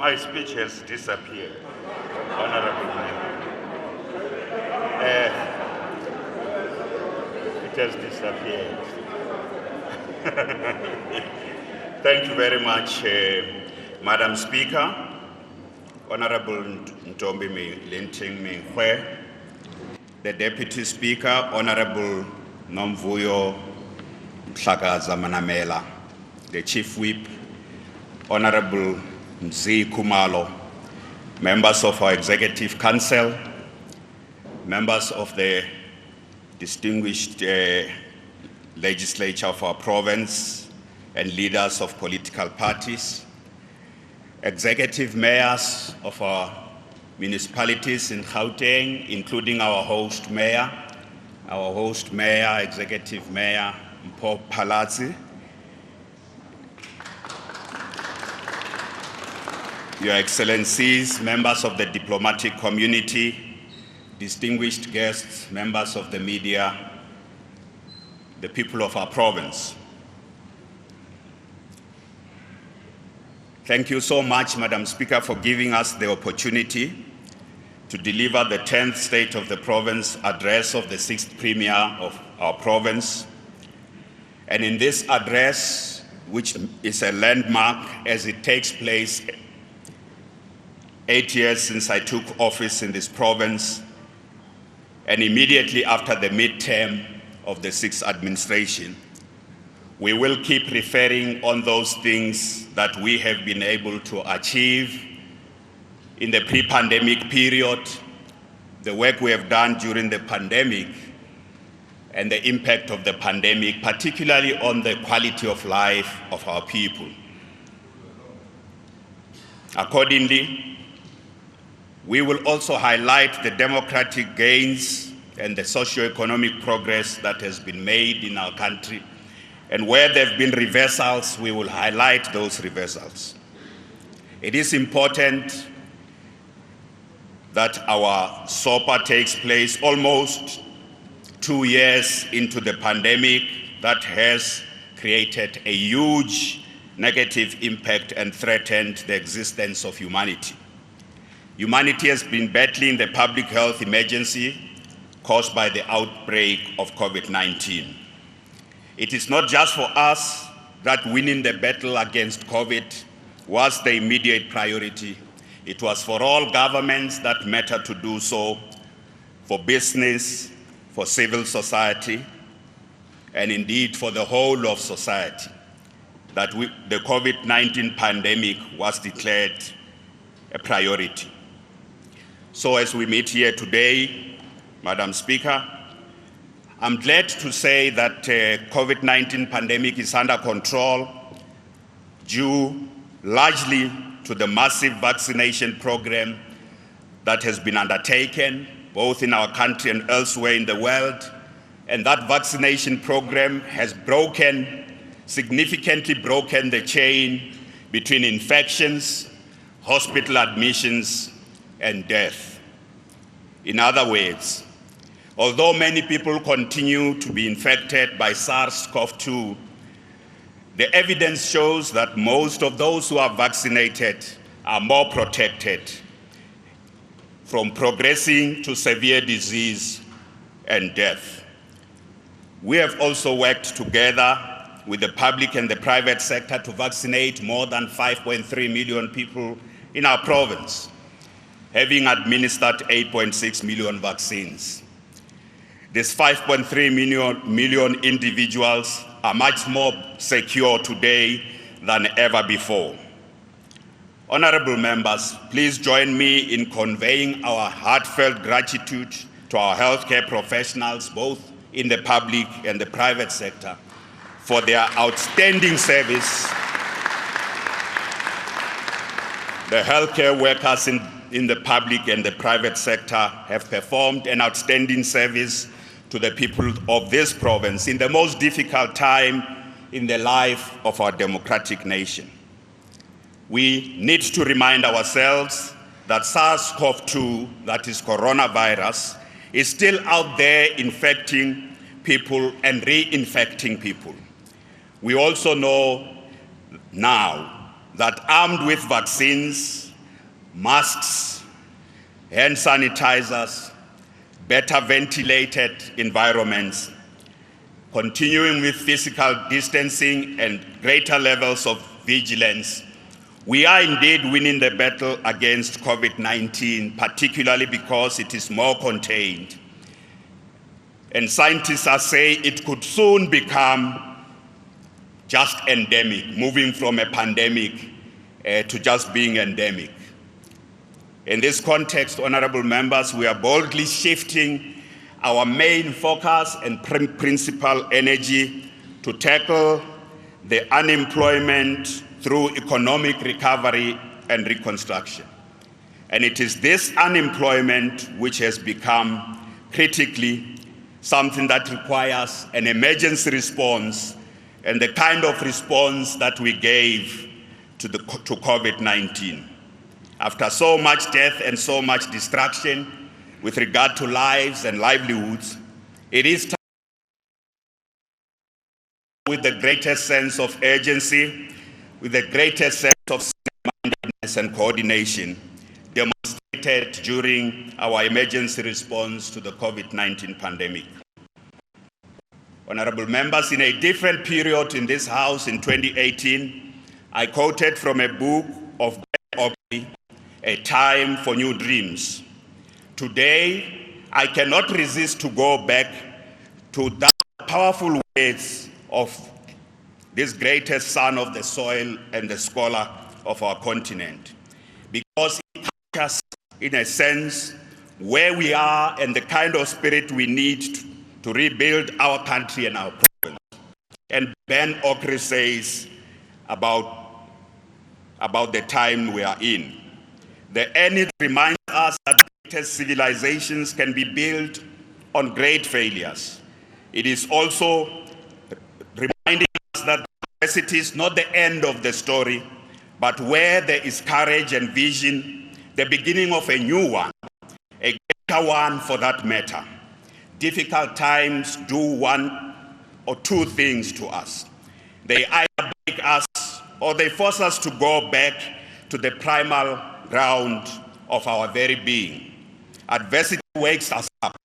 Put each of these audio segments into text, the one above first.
My speech has disappeared, Honorable Member. It has disappeared. Thank you very much, Madam Speaker, Honorable Ntombi Linting Mingwe, the Deputy Speaker, Honorable Nomvuyo Mhlakaza Manamela, the Chief Whip, Honorable Mzi Kumalo, members of our Executive Council, members of the distinguished legislature of our province, and leaders of political parties, executive mayors of our municipalities in Gauteng, including our host mayor, Executive Mayor Mpho Phalatse, Your Excellencies, members of the diplomatic community, distinguished guests, members of the media, the people of our province. Thank you so much, Madam Speaker, for giving us the opportunity to deliver the 10th State of the Province address of the 6th Premier of our province. And in this address, which is a landmark as it takes place 8 years since I took office in this province, and immediately after the midterm of the 6th administration, we will keep referring on those things that we have been able to achieve in the pre-pandemic period, the work we have done during the pandemic, and the impact of the pandemic, particularly on the quality of life of our people. Accordingly, we will also highlight the democratic gains and the socio-economic progress that has been made in our country. And where there have been reversals, we will highlight those reversals. It is important that our SOPA takes place almost 2 years into the pandemic that has created a huge negative impact and threatened the existence of humanity. Humanity has been battling the public health emergency caused by the outbreak of COVID-19. It is not just for us that winning the battle against COVID was the immediate priority. It was for all governments that matter to do so, for business, for civil society, and indeed for the whole of society, that the COVID-19 pandemic was declared a priority. So as we meet here today, Madam Speaker, I'm glad to say that COVID-19 pandemic is under control due largely to the massive vaccination program that has been undertaken both in our country and elsewhere in the world. And that vaccination program has significantly broken the chain between infections, hospital admissions, and death. In other words, although many people continue to be infected by SARS-CoV-2, the evidence shows that most of those who are vaccinated are more protected from progressing to severe disease and death. We have also worked together with the public and the private sector to vaccinate more than 5.3 million people in our province, having administered 8.6 million vaccines. These 5.3 million individuals are much more secure today than ever before. Honorable members, please join me in conveying our heartfelt gratitude to our healthcare professionals, both in the public and the private sector, for their outstanding service. The healthcare workers in the public and the private sector have performed an outstanding service to the people of this province in the most difficult time in the life of our democratic nation. We need to remind ourselves that SARS-CoV-2, that is coronavirus, is still out there infecting people and reinfecting people. We also know now that armed with vaccines masks, hand sanitizers, better ventilated environments, continuing with physical distancing and greater levels of vigilance, we are indeed winning the battle against COVID-19, particularly because it is more contained. And scientists are saying it could soon become just endemic, moving from a pandemic to just being endemic. In this context, honorable members, we are boldly shifting our main focus and principal energy to tackle the unemployment through economic recovery and reconstruction. And it is this unemployment which has become critically something that requires an emergency response, and the kind of response that we gave to COVID-19. After so much death and so much destruction with regard to lives and livelihoods, it is time with the greatest sense of urgency, with the greatest sense of single-mindedness and coordination demonstrated during our emergency response to the COVID-19 pandemic. Honorable members, in a different period in this House in 2018, I quoted from a book of A Time for New Dreams. Today, I cannot resist to go back to that powerful words of this greatest son of the soil and the scholar of our continent, because it captures, in a sense, where we are and the kind of spirit we need to rebuild our country and our province. And Ben Okri says about the time we are in. The Audit reminds us that greatest civilizations can be built on great failures. It is also reminding us that diversity is not the end of the story, but where there is courage and vision, the beginning of a new one, a greater one for that matter. Difficult times do one or two things to us. They either break us or they force us to go back to the primal ground of our very being. Adversity wakes us up.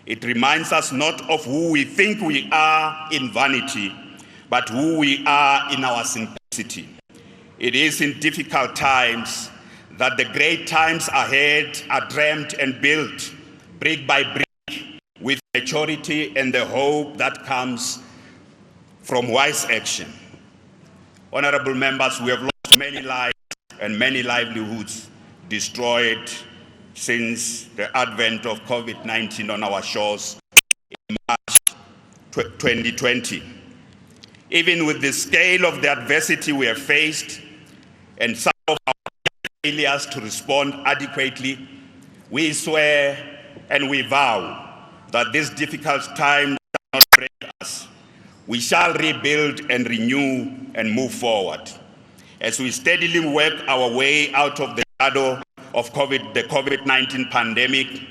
It reminds us not of who we think we are in vanity, but who we are in our simplicity. It is in difficult times that the great times ahead are dreamt and built brick by brick with maturity and the hope that comes from wise action. Honorable members, we have lost many lives and many livelihoods destroyed since the advent of COVID-19 on our shores in March 2020. Even with the scale of the adversity we have faced and some of our failures to respond adequately, we swear and we vow that this difficult time shall not break us. We shall rebuild and renew and move forward. As we steadily work our way out of the shadow of the COVID-19 pandemic,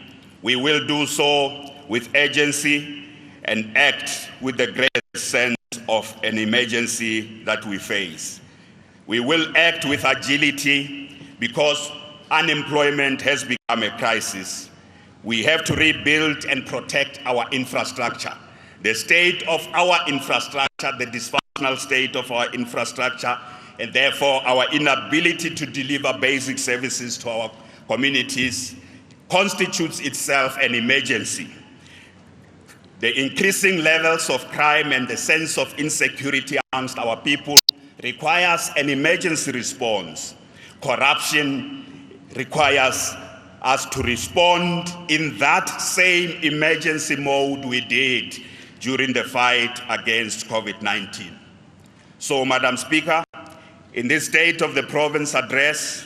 we will do so with urgency and act with the greatest sense of an emergency that we face. We will act with agility because unemployment has become a crisis. We have to rebuild and protect our infrastructure. The state of our infrastructure, the dysfunctional state of our infrastructure, and therefore our inability to deliver basic services to our communities constitutes itself an emergency. The increasing levels of crime and the sense of insecurity amongst our people requires an emergency response. Corruption requires us to respond in that same emergency mode we did during the fight against COVID-19. So, Madam Speaker, in this State of the Province address,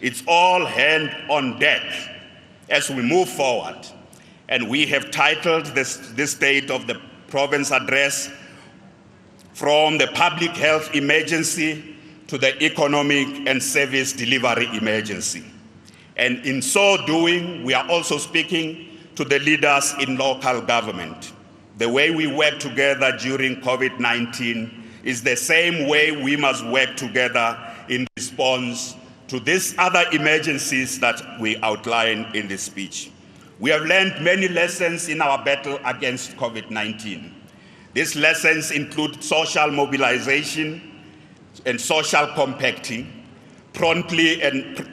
it's all hand on deck as we move forward. And we have titled this State of the Province address from the public health emergency to the economic and service delivery emergency. And in so doing, we are also speaking to the leaders in local government. The way we work together during COVID-19 is the same way we must work together in response to these other emergencies that we outline in this speech. We have learned many lessons in our battle against COVID-19. These lessons include social mobilization and social compacting, promptly and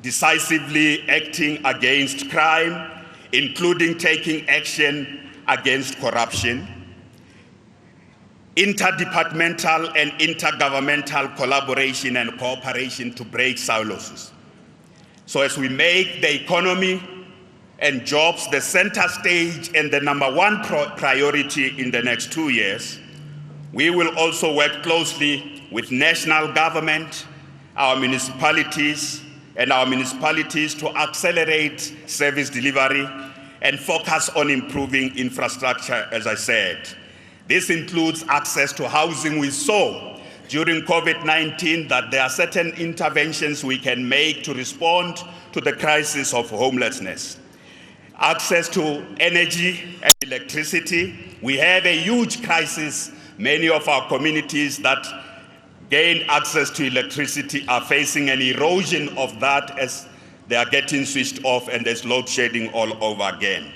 decisively acting against crime, including taking action against corruption, interdepartmental and intergovernmental collaboration and cooperation to break silos. So as we make the economy and jobs the center stage and the number one priority in the next 2 years, we will also work closely with national government, our municipalities to accelerate service delivery and focus on improving infrastructure, as I said. This includes access to housing. We saw during COVID-19 that there are certain interventions we can make to respond to the crisis of homelessness. Access to energy and electricity. We have a huge crisis. Many of our communities that gain access to electricity are facing an erosion of that as they are getting switched off and there's load shedding all over again.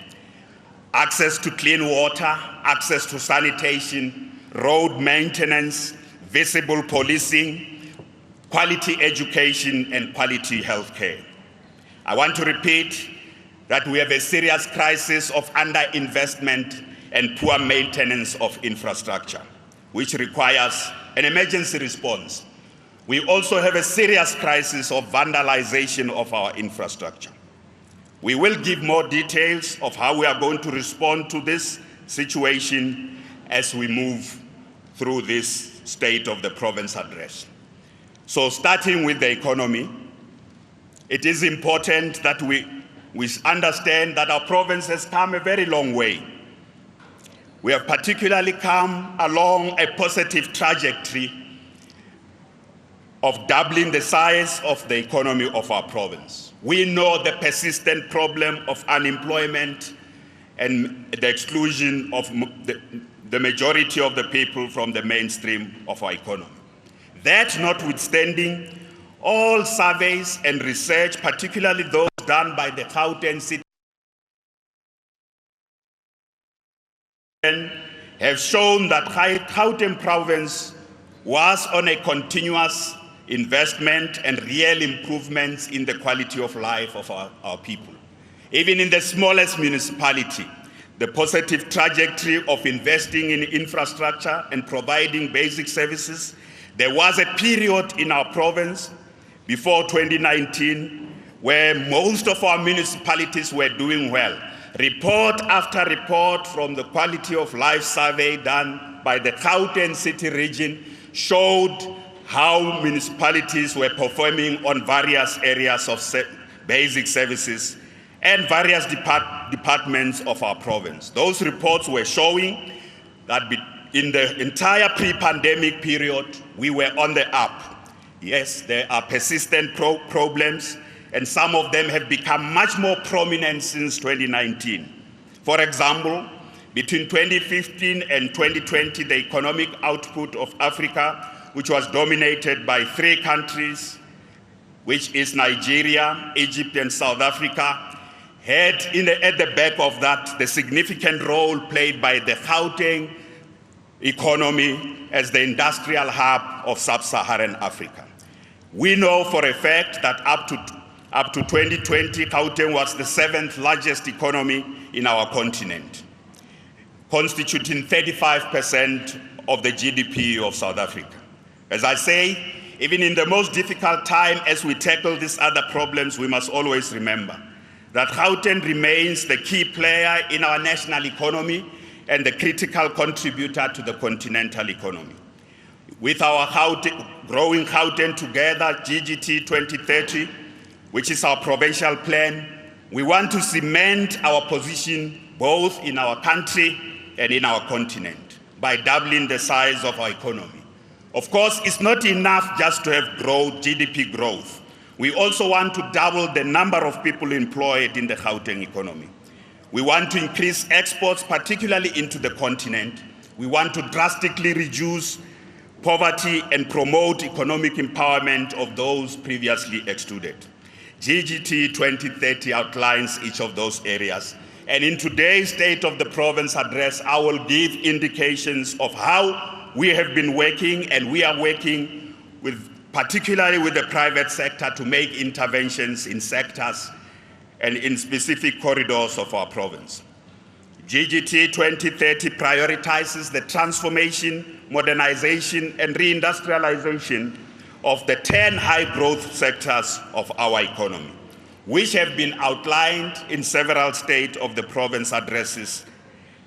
Access to clean water, access to sanitation, road maintenance, visible policing, quality education, and quality healthcare. I want to repeat that we have a serious crisis of underinvestment and poor maintenance of infrastructure, which requires an emergency response. We also have a serious crisis of vandalization of our infrastructure. We will give more details of how we are going to respond to this situation as we move through this State of the Province address. So starting with the economy, it is important that we understand that our province has come a very long way. We have particularly come along a positive trajectory of doubling the size of the economy of our province. We know the persistent problem of unemployment and the exclusion of the majority of the people from the mainstream of our economy. That notwithstanding, all surveys and research, particularly those done by the Gauteng City, have shown that Gauteng Province was on a continuous investment and real improvements in the quality of life of our people. Even in the smallest municipality, the positive trajectory of investing in infrastructure and providing basic services. There was a period in our province before 2019 where most of our municipalities were doing well. Report after report from the quality of life survey done by the Gauteng City region showed how municipalities were performing on various areas of basic services and various departments of our province. Those reports were showing that in the entire pre-pandemic period, we were on the up. Yes, there are persistent problems, and some of them have become much more prominent since 2019. For example, between 2015 and 2020, the economic output of Africa, which was dominated by 3 countries, which is Nigeria, Egypt, and South Africa, had at the back of that the significant role played by the Gauteng economy as the industrial hub of sub-Saharan Africa. We know for a fact that up to 2020, Gauteng was the 7th largest economy in our continent, constituting 35% of the GDP of South Africa. As I say, even in the most difficult time as we tackle these other problems, we must always remember that Gauteng remains the key player in our national economy and the critical contributor to the continental economy. With our growing Gauteng Together GGT 2030, which is our provincial plan, we want to cement our position both in our country and in our continent by doubling the size of our economy. Of course, it's not enough just to have growth, GDP growth. We also want to double the number of people employed in the Gauteng economy. We want to increase exports, particularly into the continent. We want to drastically reduce poverty, and promote economic empowerment of those previously excluded. GGT 2030 outlines each of those areas. And in today's State of the Province address, I will give indications of how we have been working, and we are working particularly with the private sector to make interventions in sectors and in specific corridors of our province. GGT 2030 prioritizes the transformation, modernization, and reindustrialization of the 10 high-growth sectors of our economy, which have been outlined in several State of the Province addresses.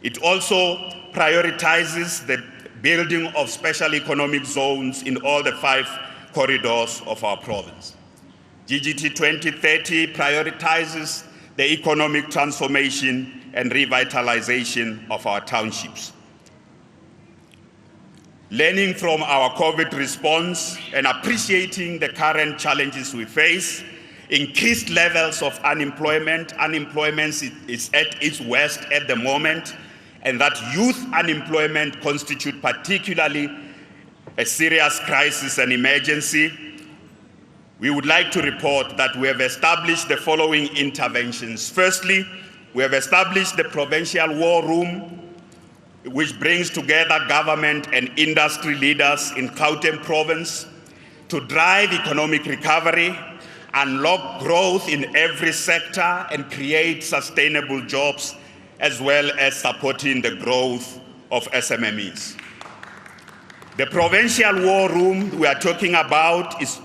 It also prioritizes the building of special economic zones in all the 5 corridors of our province. GGT 2030 prioritizes the economic transformation and revitalization of our townships. Learning from our COVID response and appreciating the current challenges we face, increased levels of unemployment is at its worst at the moment, and that youth unemployment constitute particularly a serious crisis and emergency. We would like to report that we have established the following interventions. Firstly, we have established the Provincial War Room, which brings together government and industry leaders in Gauteng Province to drive economic recovery, unlock growth in every sector, and create sustainable jobs, as well as supporting the growth of SMMEs. The Provincial War Room we are talking about is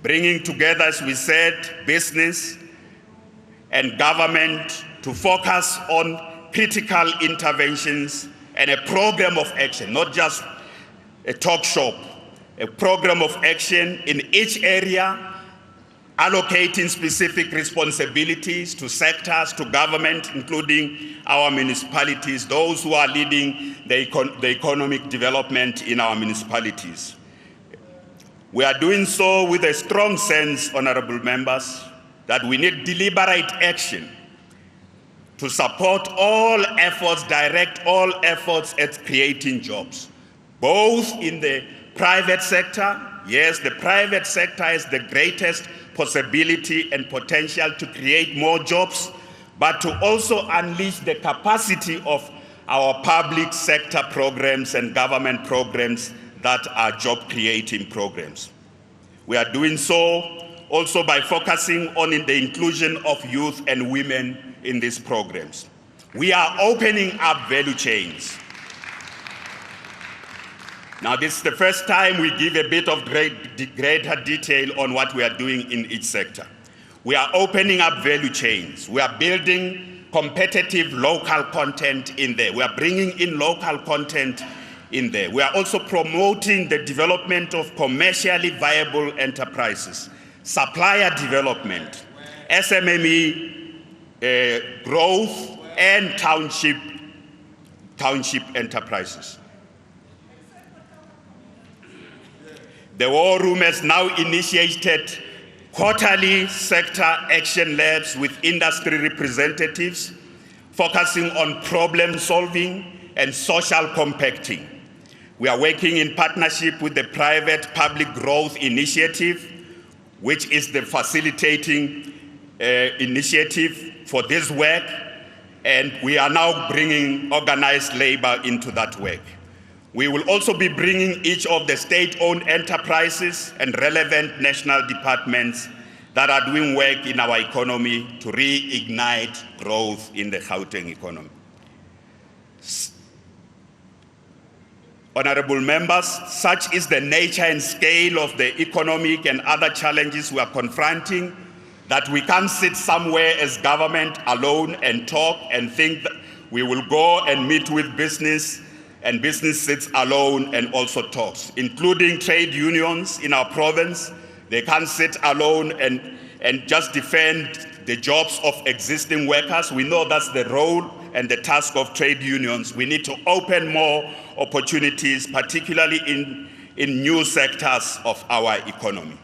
bringing together, as we said, business and government to focus on critical interventions and a program of action, not just a talk shop, a program of action in each area, allocating specific responsibilities to sectors, to government, including our municipalities, those who are leading the economic development in our municipalities. We are doing so with a strong sense, honorable members, that we need deliberate action to support all efforts, direct all efforts at creating jobs, both in the private sector. Yes, the private sector has the greatest possibility and potential to create more jobs, but to also unleash the capacity of our public sector programs and government programs that are job-creating programs. We are doing so also by focusing on the inclusion of youth and women in these programs. We are opening up value chains. Now, this is the first time we give a bit of greater detail on what we are doing in each sector. We are opening up value chains. We are building competitive local content in there. We are bringing in local content in there. We are also promoting the development of commercially viable enterprises, supplier development, SMME growth, and township enterprises. The War Room has now initiated quarterly sector action labs with industry representatives, focusing on problem solving and social compacting. We are working in partnership with the Private Public Growth Initiative, which is the facilitating initiative for this work, and we are now bringing organized labor into that work. We will also be bringing each of the state-owned enterprises and relevant national departments that are doing work in our economy to reignite growth in the Gauteng economy. Honorable members, such is the nature and scale of the economic and other challenges we are confronting that we can't sit somewhere as government alone and talk and think that we will go and meet with business, and business sits alone and also talks, including trade unions in our province. They can't sit alone and just defend the jobs of existing workers. We know that's the role and the task of trade unions. We need to open more opportunities, particularly in new sectors of our economy.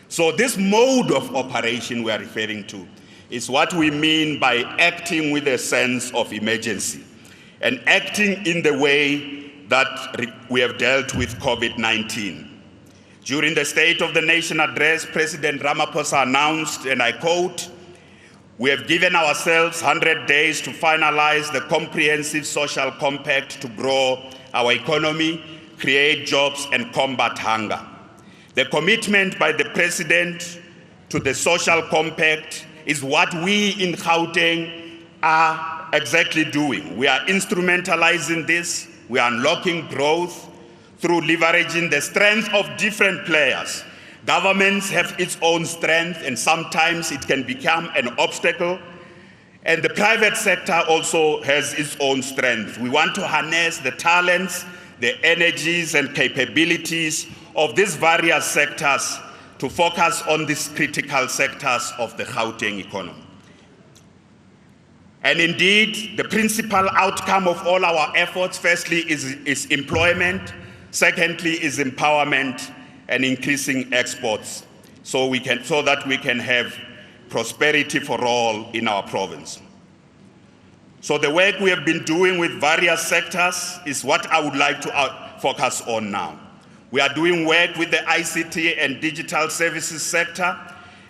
So this mode of operation we are referring to is what we mean by acting with a sense of emergency and acting in the way we have dealt with COVID-19. During the State of the Nation address, President Ramaphosa announced, and I quote, "We have given ourselves 100 days to finalize the comprehensive social compact to grow our economy, create jobs, and combat hunger." The commitment by the President to the social compact is what we in Gauteng are exactly doing. We are instrumentalizing this. We are unlocking growth through leveraging the strength of different players. Governments have its own strength, and sometimes it can become an obstacle. And the private sector also has its own strength. We want to harness the talents, the energies, and capabilities of these various sectors to focus on these critical sectors of the Gauteng economy. And indeed, the principal outcome of all our efforts, firstly, is employment. Secondly, is empowerment and increasing exports so that we can have prosperity for all in our province. So the work we have been doing with various sectors is what I would like to focus on now. We are doing work with the ICT and digital services sector,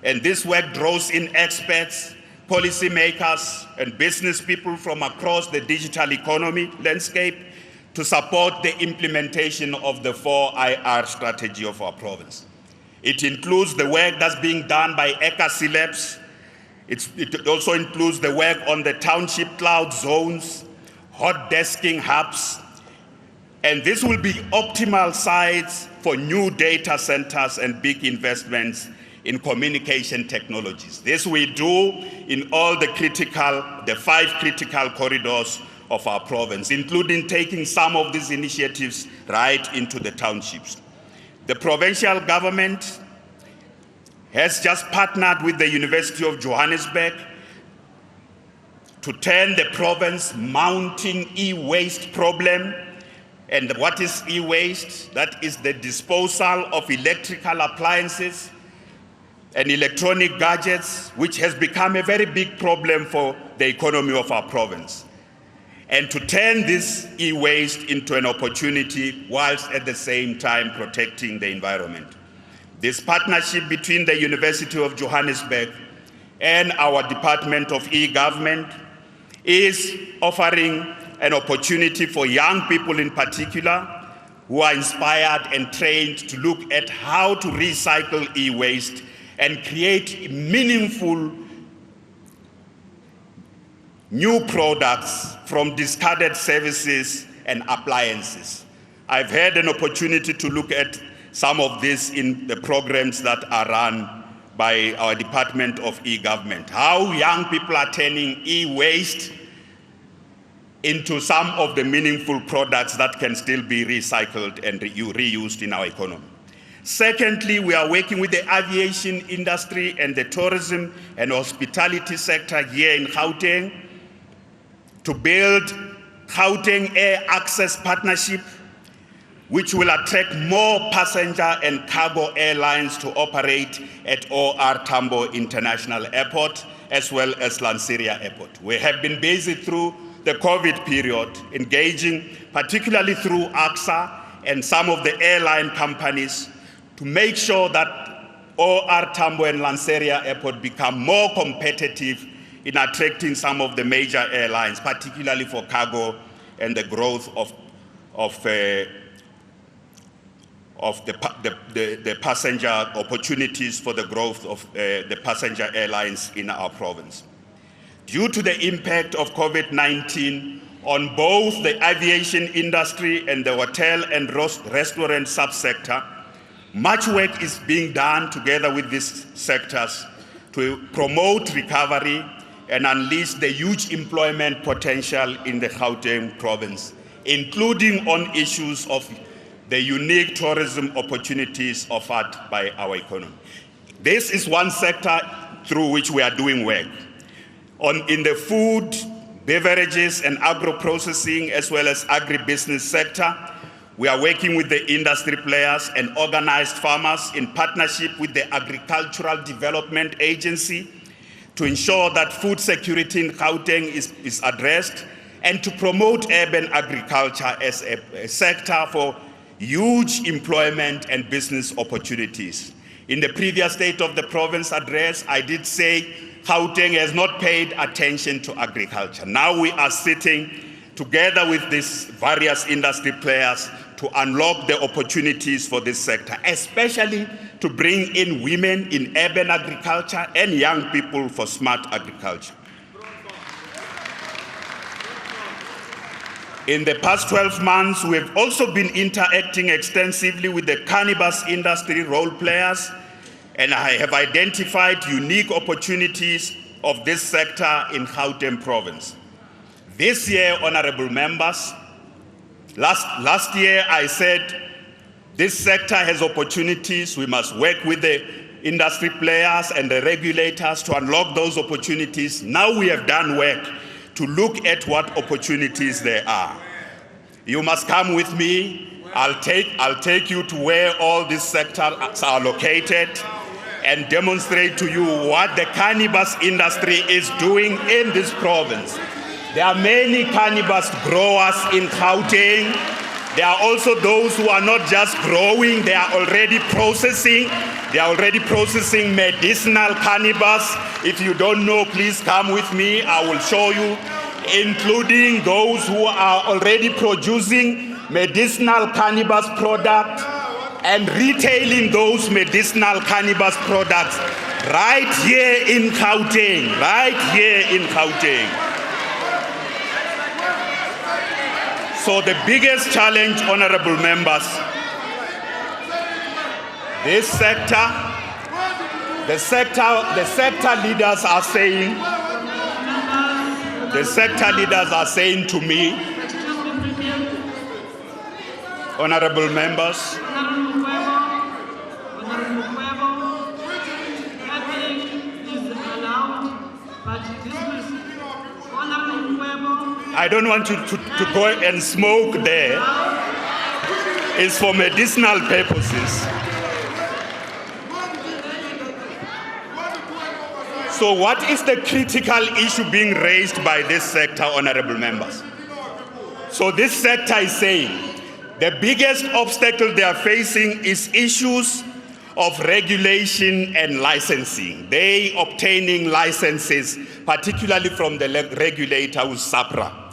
and this work draws in experts, policymakers, and business people from across the digital economy landscape to support the implementation of the 4IR strategy of our province. It includes the work that's being done by ECAC Labs. It also includes the work on the township cloud zones, hot desking hubs, and this will be optimal sites for new data centers and big investments in communication technologies. This we do in all the 5 critical corridors of our province, including taking some of these initiatives right into the townships. The provincial government has just partnered with the University of Johannesburg to turn the province's mounting e-waste problem. And what is e-waste? That is the disposal of electrical appliances and electronic gadgets, which has become a very big problem for the economy of our province. And to turn this e-waste into an opportunity whilst at the same time protecting the environment. This partnership between the University of Johannesburg and our Department of E-Government is offering an opportunity for young people in particular who are inspired and trained to look at how to recycle e-waste and create meaningful new products from discarded services and appliances. I've had an opportunity to look at some of this in the programs that are run by our Department of E-Government. How young people are turning e-waste into some of the meaningful products that can still be recycled and reused in our economy. Secondly, we are working with the aviation industry and the tourism and hospitality sector here in Gauteng to build Gauteng Air Access Partnership, which will attract more passenger and cargo airlines to operate at OR Tambo International Airport as well as Lanseria Airport. We have been busy through the COVID period, engaging particularly through AXA and some of the airline companies to make sure that OR Tambo and Lanseria Airport become more competitive in attracting some of the major airlines, particularly for cargo and the growth of the passenger opportunities for the growth of the passenger airlines in our province. Due to the impact of COVID-19 on both the aviation industry and the hotel and restaurant subsector, much work is being done together with these sectors to promote recovery and unleash the huge employment potential in the Gauteng province, including on issues of the unique tourism opportunities offered by our economy. This is one sector through which we are doing work. In the food, beverages, and agro-processing, as well as agribusiness sector, we are working with the industry players and organized farmers in partnership with the Agricultural Development Agency to ensure that food security in Gauteng is addressed and to promote urban agriculture as a sector for huge employment and business opportunities. In the previous State of the Province address, I did say Gauteng has not paid attention to agriculture. Now we are sitting together with these various industry players to unlock the opportunities for this sector, especially to bring in women in urban agriculture and young people for smart agriculture. In the past 12 months, we have also been interacting extensively with the cannabis industry role players, and I have identified unique opportunities of this sector in Gauteng Province. This year, honorable members, last year I said this sector has opportunities. We must work with the industry players and the regulators to unlock those opportunities. Now we have done work to look at what opportunities there are. You must come with me. I'll take you to where all these sectors are located and demonstrate to you what the cannabis industry is doing in this province. There are many cannabis growers in Gauteng. There are also those who are not just growing, they are already processing. They are already processing medicinal cannabis. If you don't know, please come with me. I will show you, including those who are already producing medicinal cannabis products and retailing those medicinal cannabis products right here in Gauteng, So the biggest challenge, honorable members, this sector, the sector leaders are saying to me, honorable members, I don't want you to go and smoke there. It's for medicinal purposes. So what is the critical issue being raised by this sector, honorable members? So this sector is saying the biggest obstacle they are facing is issues of regulation and licensing. They obtaining licenses, particularly from the regulator who's SAPRA.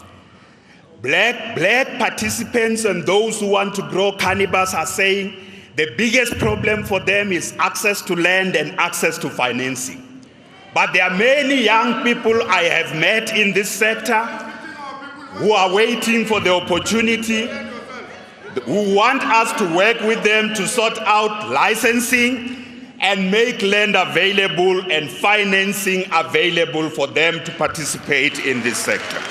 Black participants and those who want to grow cannabis are saying the biggest problem for them is access to land and access to financing. But there are many young people I have met in this sector who are waiting for the opportunity, who want us to work with them to sort out licensing and make land available and financing available for them to participate in this sector.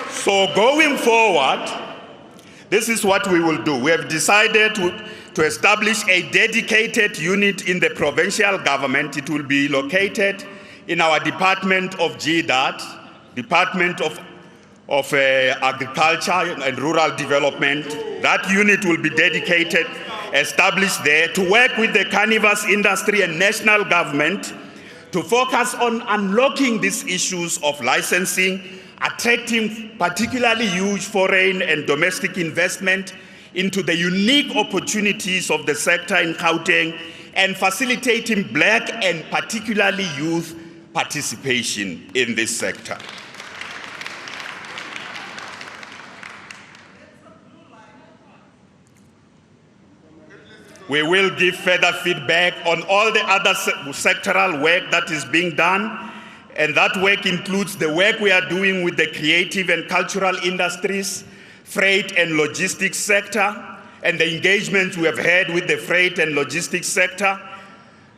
So going forward, this is what we will do. We have decided to establish a dedicated unit in the provincial government. It will be located in our Department of GDAT, Department of Agriculture and Rural Development. That unit will be dedicated, established there to work with the cannabis industry and national government to focus on unlocking these issues of licensing, attracting particularly huge foreign and domestic investment into the unique opportunities of the sector in Gauteng, and facilitating black and particularly youth participation in this sector. We will give further feedback on all the other sectoral work that is being done, and that work includes the work we are doing with the creative and cultural industries, freight and logistics sector, and the engagements we have had with the freight and logistics sector,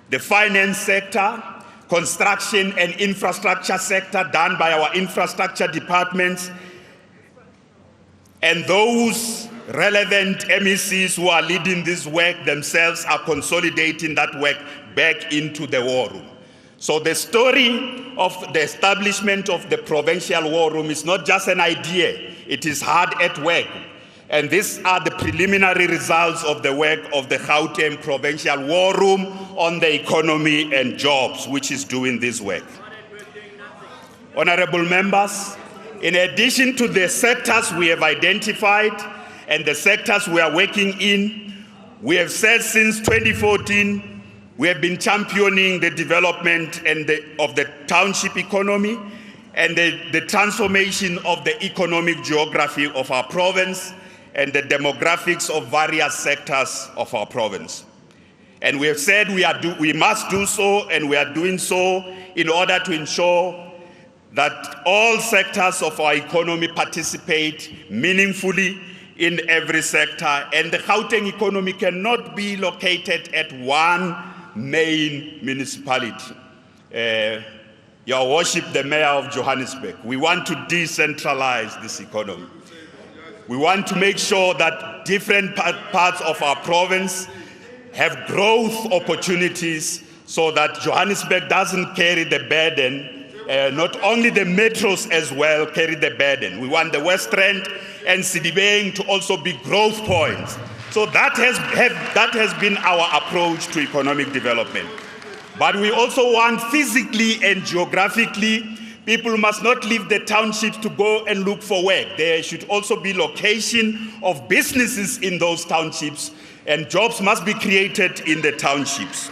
the finance sector, construction and infrastructure sector done by our infrastructure departments, and those relevant MECs who are leading this work themselves are consolidating that work back into the war room. So the story of the establishment of the provincial war room is not just an idea, it is hard at work. And these are the preliminary results of the work of the Gauteng Provincial War Room on the economy and jobs, which is doing this work. Honorable members, in addition to the sectors we have identified and the sectors we are working in, we have said since 2014, we have been championing the development of the township economy and the transformation of the economic geography of our province and the demographics of various sectors of our province. And we have said we must do so, and we are doing so in order to ensure that all sectors of our economy participate meaningfully in every sector, and the Gauteng economy cannot be located at one main municipality. Your Worship, the Mayor of Johannesburg, we want to decentralize this economy. We want to make sure that different parts of our province have growth opportunities so that Johannesburg doesn't carry the burden. Not only the metros as well carry the burden. We want the West Rand and Sidibeng to also be growth points. So that has been our approach to economic development. But we also want physically and geographically, people must not leave the townships to go and look for work. There should also be location of businesses in those townships, and jobs must be created in the townships.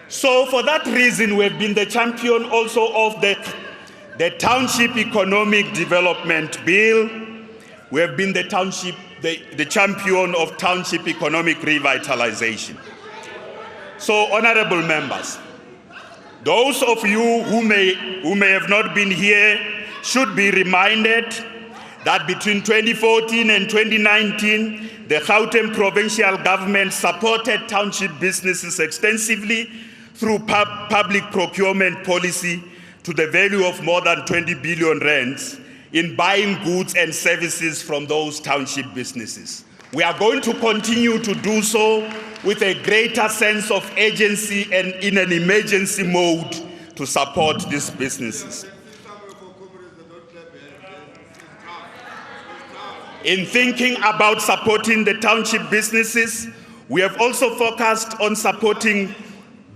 So for that reason, we've been the champion also of the Township Economic Development Bill. We have been the champion of Township Economic Revitalization. So, honorable members, those of you who may have not been here should be reminded that between 2014 and 2019, the Gauteng Provincial government supported township businesses extensively through public procurement policy to the value of more than 20 billion rands in buying goods and services from those township businesses. We are going to continue to do so with a greater sense of agency and in an emergency mode to support these businesses. In thinking about supporting the township businesses, we have also focused on supporting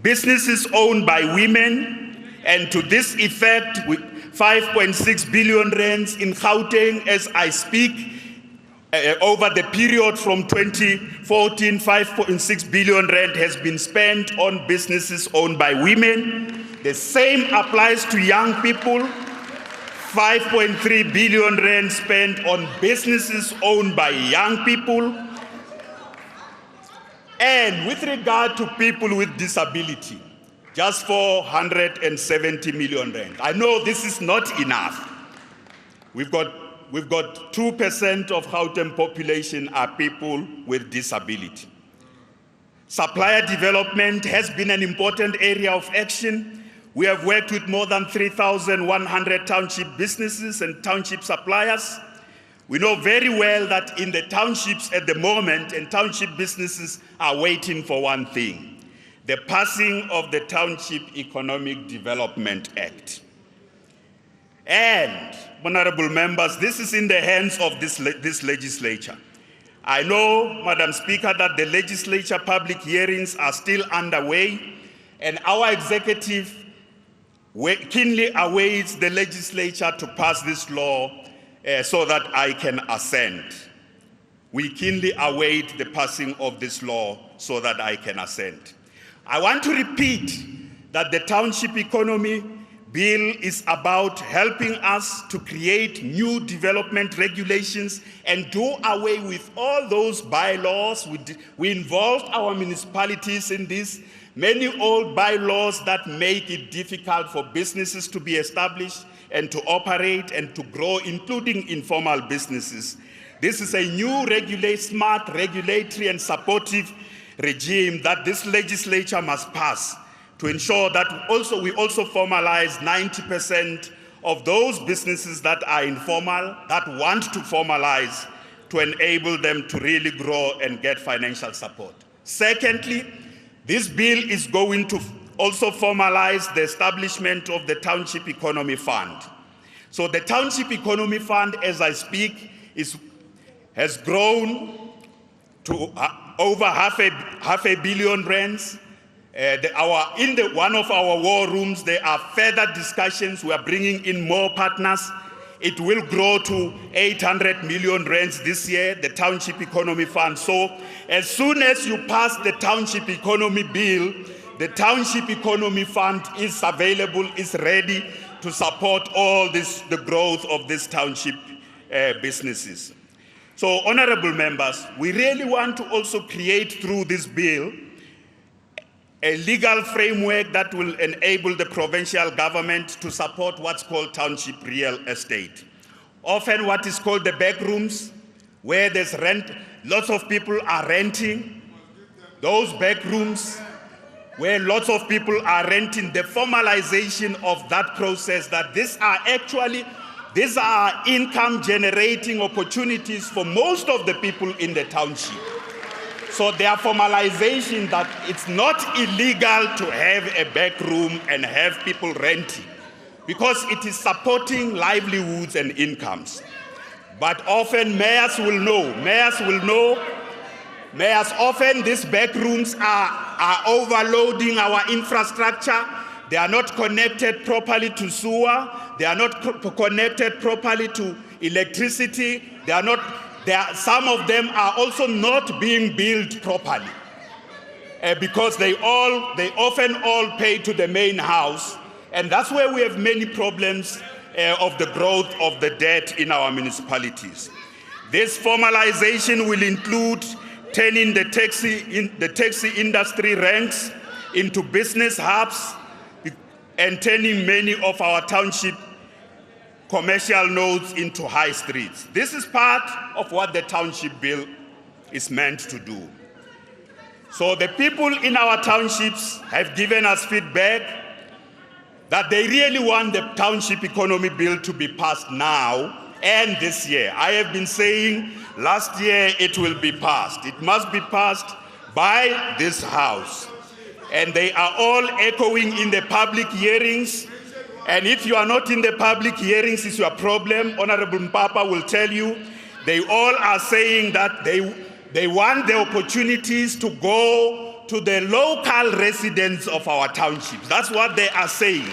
businesses owned by women, and to this effect, with 5.6 billion rands in Gauteng as I speak. Over the period from 2014, 5.6 billion rand has been spent on businesses owned by women. The same applies to young people. 5.3 billion rand spent on businesses owned by young people. And with regard to people with disability, just 470 million rand. I know this is not enough. We've got 2% of Gauteng population are people with disability. Supplier development has been an important area of action. We have worked with more than 3,100 township businesses and township suppliers. We know very well that in the townships at the moment, and township businesses are waiting for one thing: the passing of the Township Economic Development Act. And, honorable members, this is in the hands of this legislature. I know, Madam Speaker, that the legislature public hearings are still underway, and our executive keenly awaits the legislature to pass this law so that I can assent. We keenly await the passing of this law so that I can assent. I want to repeat that the Township Economy Bill is about helping us to create new development regulations and do away with all those bylaws. We involved our municipalities in this. Many old bylaws that make it difficult for businesses to be established and to operate and to grow, including informal businesses. This is a new smart regulatory and supportive regime that this legislature must pass to ensure that we also formalize 90% of those businesses that are informal, that want to formalize, to enable them to really grow and get financial support. Secondly, this bill is going to also formalize the establishment of the Township Economy Fund. So the Township Economy Fund, as I speak, has grown to over half a billion rands. One of our war rooms, there are further discussions. We are bringing in more partners. It will grow to 800 million rands this year, the Township Economy Fund. So as soon as you pass the Township Economy Bill, the Township Economy Fund is available, is ready to support all this, the growth of these township businesses. So, honorable members, we really want to also create through this bill a legal framework that will enable the provincial government to support what's called township real estate. Often what is called the back rooms, where there's rent, lots of people are renting. Those back rooms, where lots of people are renting, the formalization of that process, that these are income generating opportunities for most of the people in the township. So their formalization that it's not illegal to have a back room and have people renting, because it is supporting livelihoods and incomes. But often mayors often these back rooms are overloading our infrastructure. They are not connected properly to sewer. They are not connected properly to electricity. Some of them are also not being built properly because they often all pay to the main house. And that's where we have many problems of the growth of the debt in our municipalities. This formalization will include turning the taxi industry ranks into business hubs and turning many of our township commercial nodes into high streets. This is part of what the township bill is meant to do. So the people in our townships have given us feedback that they really want the township economy bill to be passed now and this year. I have been saying last year it will be passed. It must be passed by this house. And they are all echoing in the public hearings. And if you are not in the public hearings, it's your problem. Honorable Mpapa will tell you, they all are saying that they want the opportunities to go to the local residents of our townships. That's what they are saying.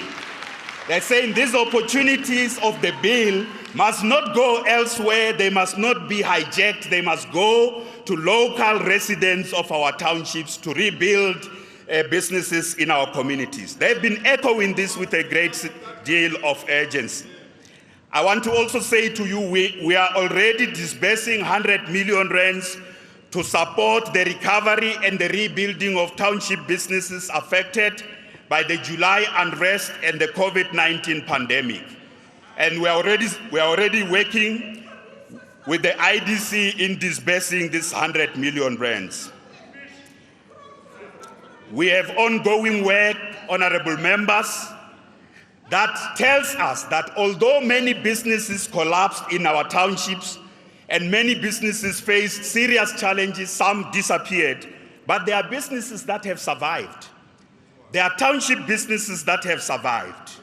They're saying these opportunities of the bill must not go elsewhere. They must not be hijacked. They must go to local residents of our townships to rebuild businesses in our communities. They've been echoing this with a great deal of urgency. I want to also say to you, we are already disbursing 100 million rands to support the recovery and the rebuilding of township businesses affected by the July unrest and the COVID-19 pandemic. And we are already working with the IDC in disbursing this 100 million rands. We have ongoing work, honorable members, that tells us that although many businesses collapsed in our townships and many businesses faced serious challenges, some disappeared, but there are businesses that have survived. There are township businesses that have survived.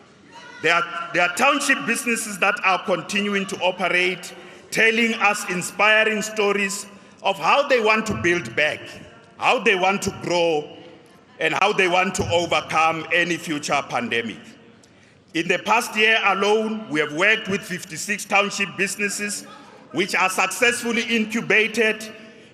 There are township businesses that are continuing to operate, telling us inspiring stories of how they want to build back, how they want to grow, and how they want to overcome any future pandemic. In the past year alone, we have worked with 56 township businesses which are successfully incubated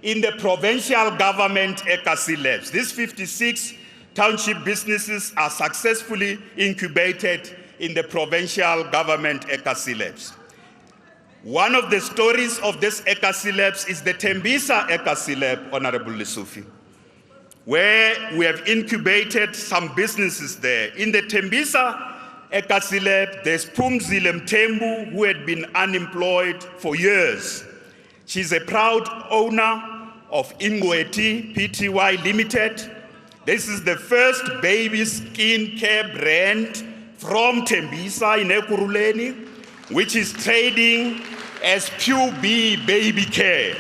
in the provincial government ECAC labs. These 56 township businesses are successfully incubated in the provincial government ECAC labs. One of the stories of this ECAC labs is the Tembisa ECAC lab, Honorable Lesufi, where we have incubated some businesses there. In the Tembisa ECAC lab, there's Pumzile Mtembu, who had been unemployed for years. She's a proud owner of Ingweti Pty Limited. This is the first baby skin care brand from Tembisa in Ekurhuleni, which is trading as Pure B Baby Care.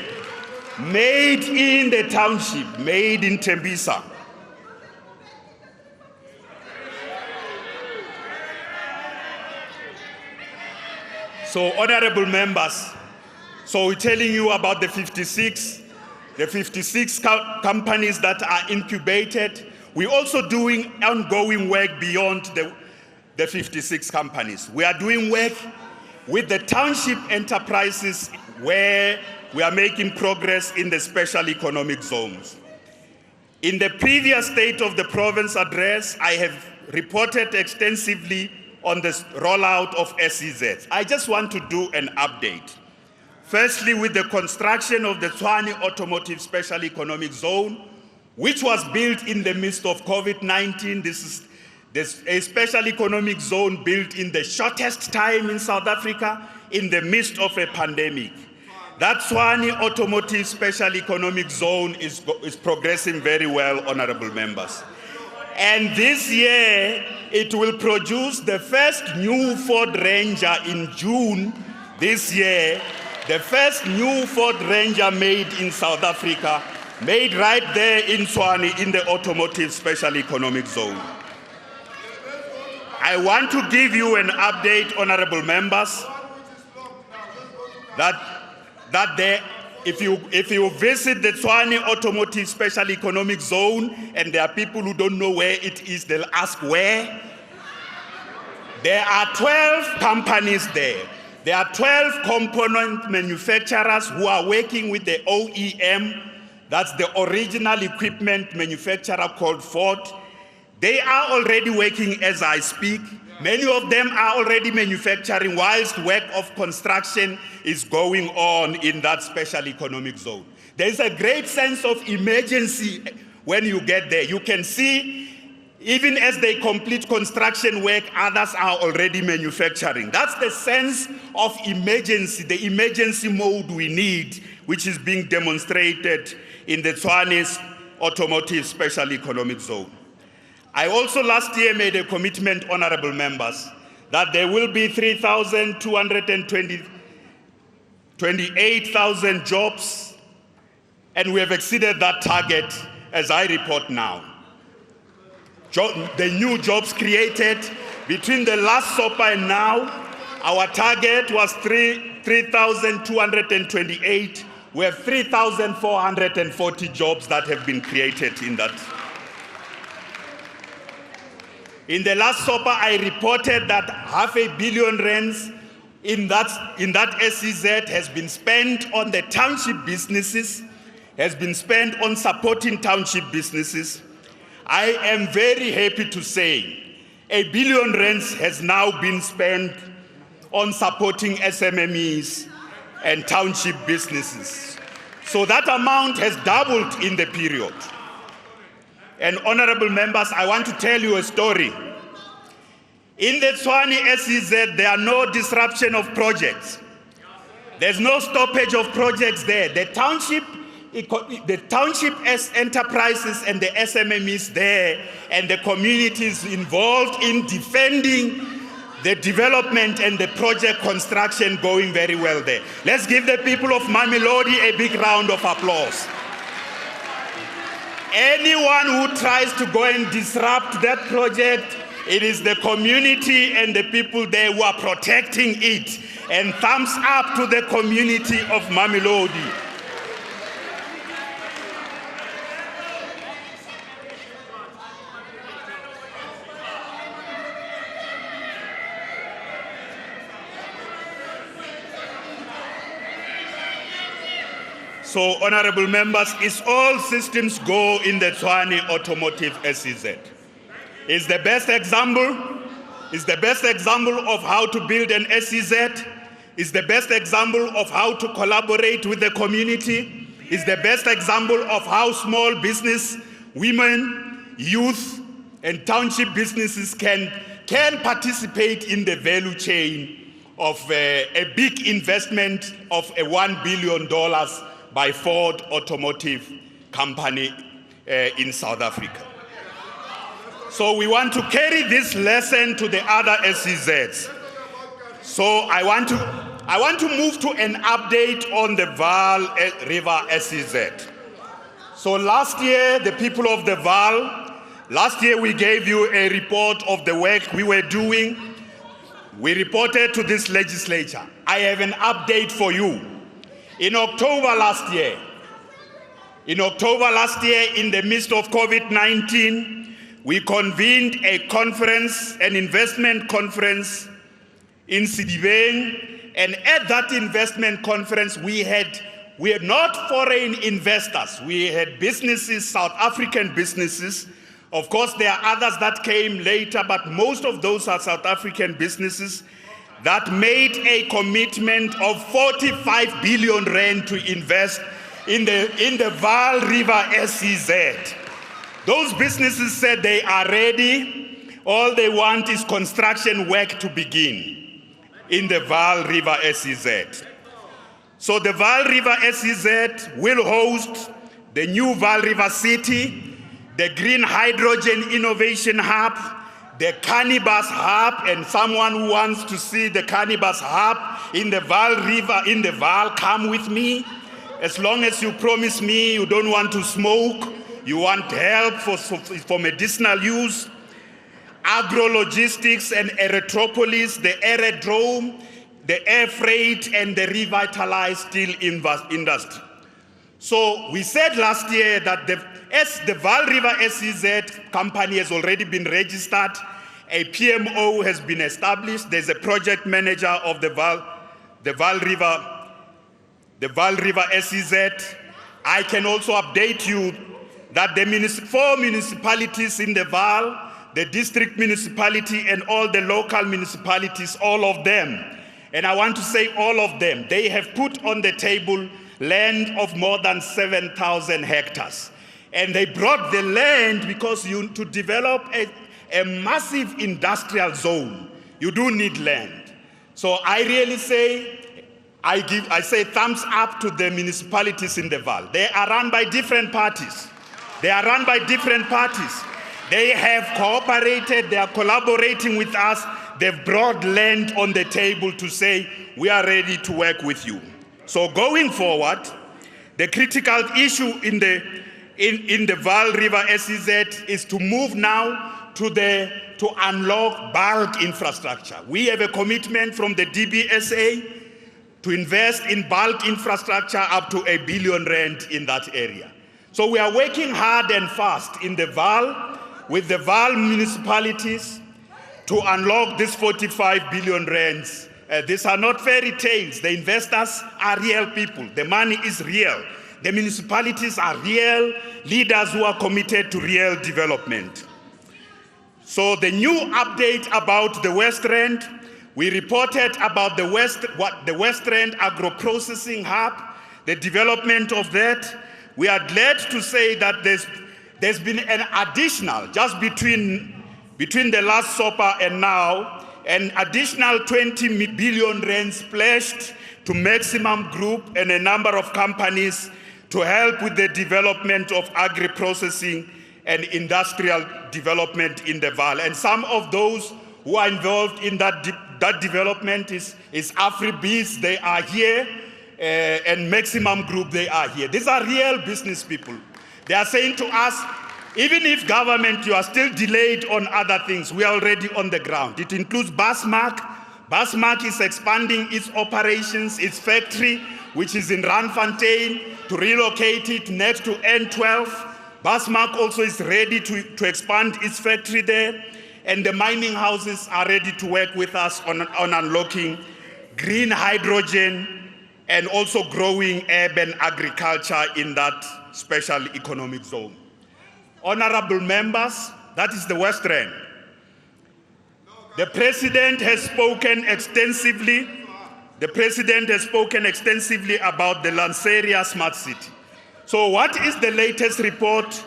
Made in the township, made in Tembisa. So, honorable members, so we're telling you about the 56 companies that are incubated. We're also doing ongoing work beyond the 56 companies. We are doing work with the township enterprises where we are making progress in the special economic zones. In the previous State of the Province address, I have reported extensively on the rollout of SEZ. I just want to do an update. Firstly, with the construction of the Tshwane Automotive Special Economic Zone, which was built in the midst of COVID-19. This is a special economic zone built in the shortest time in South Africa in the midst of a pandemic. That Tshwane Automotive Special Economic Zone is progressing very well, honorable members. And this year, it will produce the first new Ford Ranger in June this year, the first new Ford Ranger made in South Africa, made right there in Tshwane in the Automotive Special Economic Zone. I want to give you an update, honorable members, if you visit the Tshwane Automotive Special Economic Zone and there are people who don't know where it is, they'll ask where. There are 12 companies there. There are 12 component manufacturers who are working with the OEM, that's the original equipment manufacturer called Ford. They are already working as I speak. Many of them are already manufacturing whilst work of construction is going on in that special economic zone. There is a great sense of emergency when you get there. You can see, even as they complete construction work, others are already manufacturing. That's the sense of emergency, the emergency mode we need, which is being demonstrated in the Tshwane Automotive Special Economic Zone. I also last year made a commitment, honorable members, that there will be 3,228,000 jobs, and we have exceeded that target as I report now. The new jobs created between the last SOPA and now, our target was 3,228. We have 3,440 jobs that have been created in that. In the last SOPA, I reported that R500 million in that SEZ has been spent on the township businesses, has been spent on supporting township businesses. I am very happy to say R1 billion has now been spent on supporting SMMEs and township businesses. So that amount has doubled in the period. And honorable members, I want to tell you a story. In the Tshwane SEZ, there are no disruption of projects. There's no stoppage of projects there. The township enterprises and the SMMEs there and the communities involved in defending the development and the project construction going very well there. Let's give the people of Mamelodi a big round of applause. Anyone who tries to go and disrupt that project, it is the community and the people there who are protecting it. And thumbs up to the community of Mamelodi. So, honorable members, it's all systems go in the Tshwane Automotive SEZ. It's the best example. It's the best example of how to build an SEZ. It's the best example of how to collaborate with the community. It's the best example of how small business, women, youth, and township businesses can participate in the value chain of a big investment of $1 billion by Ford Automotive Company in South Africa. So we want to carry this lesson to the other SEZs. So I want to move to an update on the Vaal River SEZ. So last year, the people of the Vaal, last year we gave you a report of the work we were doing. We reported to this legislature. I have an update for you. In October last year, In October last year, in the midst of COVID-19, we convened a conference, an investment conference in Sidibeng, and at that investment conference, we had not foreign investors, we had businesses, South African businesses. Of course, there are others that came later, but most of those are South African businesses that made a commitment of 45 billion rand to invest in the Vaal River SEZ. Those businesses said they are ready. All they want is construction work to begin in the Vaal River SEZ. So the Vaal River SEZ will host the new Vaal River City, the Green Hydrogen Innovation Hub, the Cannabis Hub, and someone who wants to see the Cannabis Hub in the Vaal River, in the Vaal, come with me. As long as you promise me you don't want to smoke, you want help for medicinal use. Agro-logistics and Erythropolis, the aerodrome, the air freight, and the revitalized steel industry. So we said last year that the Vaal River SEZ company has already been registered. A PMO has been established. There's a project manager of the Vaal River SEZ. I can also update you that the 4 municipalities in the Vaal, the district municipality and all the local municipalities, all of them, and I want to say all of them, they have put on the table land of more than 7,000 hectares. And they brought the land because to develop a massive industrial zone, you do need land. So I really say, I say thumbs up to the municipalities in the Vaal. They are run by different parties. They are run by different parties. They have cooperated, they are collaborating with us. They've brought land on the table to say, we are ready to work with you. So going forward, the critical issue in the Vaal River SEZ is to move now to unlock bulk infrastructure. We have a commitment from the DBSA to invest in bulk infrastructure up to R1 billion in that area. So we are working hard and fast in the Vaal, with the Vaal municipalities, to unlock this 45 billion rands. These are not fairy tales. The investors are real people. The money is real. The municipalities are real leaders who are committed to real development. So the new update about the West Rand, we reported about the West Rand agro-processing hub, the development of that. We are glad to say that there's been an additional, just between the last SOPA and now, an additional 20 billion rands pledged to Maximum Group and a number of companies to help with the development of agri-processing and industrial development in the Vaal. And some of those who are involved in that development is AfriBees, they are here, and Maximum Group, they are here. These are real business people. They are saying to us, even if government, you are still delayed on other things, we are already on the ground. It includes Basmark. Basmark is expanding its operations, its factory, which is in Randfontein, to relocate it next to N12. Basmark also is ready to expand its factory there. And the mining houses are ready to work with us on unlocking green hydrogen and also growing urban agriculture in that special economic zone. Honorable members, that is the West Rand. The President has spoken extensively. The President has spoken extensively about the Lanseria Smart City. So what is the latest report?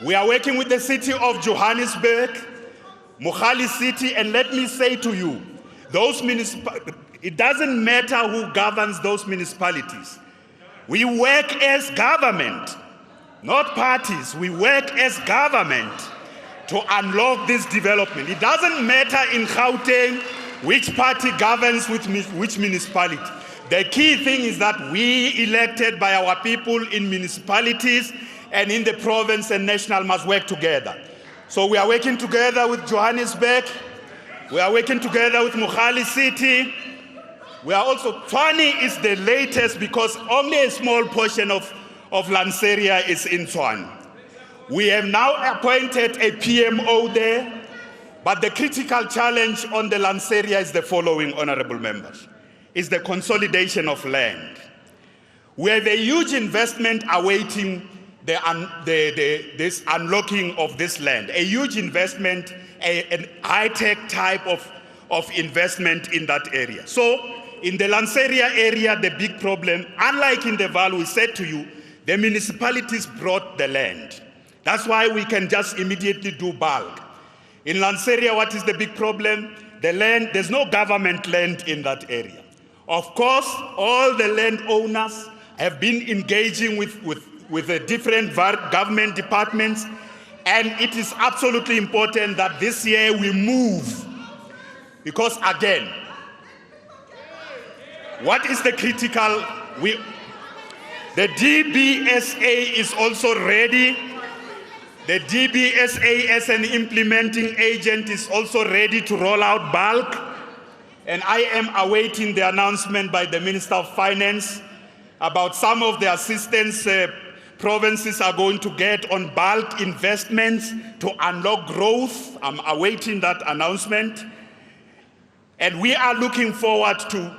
We are working with the city of Johannesburg, Mogale City, and let me say to you, it doesn't matter who governs those municipalities. We work as government, not parties. We work as government to unlock this development. It doesn't matter in Gauteng which party governs with which municipality. The key thing is that we, elected by our people in municipalities and in the province and national, must work together. So we are working together with Johannesburg. We are working together with Mogale City. We are also, Tshwane is the latest because only a small portion of of Lanseria is in Tshwane. We have now appointed a PMO there, but the critical challenge on the Lanseria is the following, honorable members, is the consolidation of land. We have a huge investment awaiting this unlocking of this land, a huge investment, a high-tech type of investment in that area. So in the Lanseria area, the big problem, unlike in the Vaal, we said to you, the municipalities brought the land. That's why we can just immediately do bulk. In Lanseria, what is the big problem? The land, there's no government land in that area. Of course, all the landowners have been engaging with the different government departments, and it is absolutely important that this year we move. Because again, what is the critical? The DBSA is also ready. The DBSA as an implementing agent is also ready to roll out bulk. And I am awaiting the announcement by the Minister of Finance about some of the assistance provinces are going to get on bulk investments to unlock growth. I'm awaiting that announcement. And we are looking forward to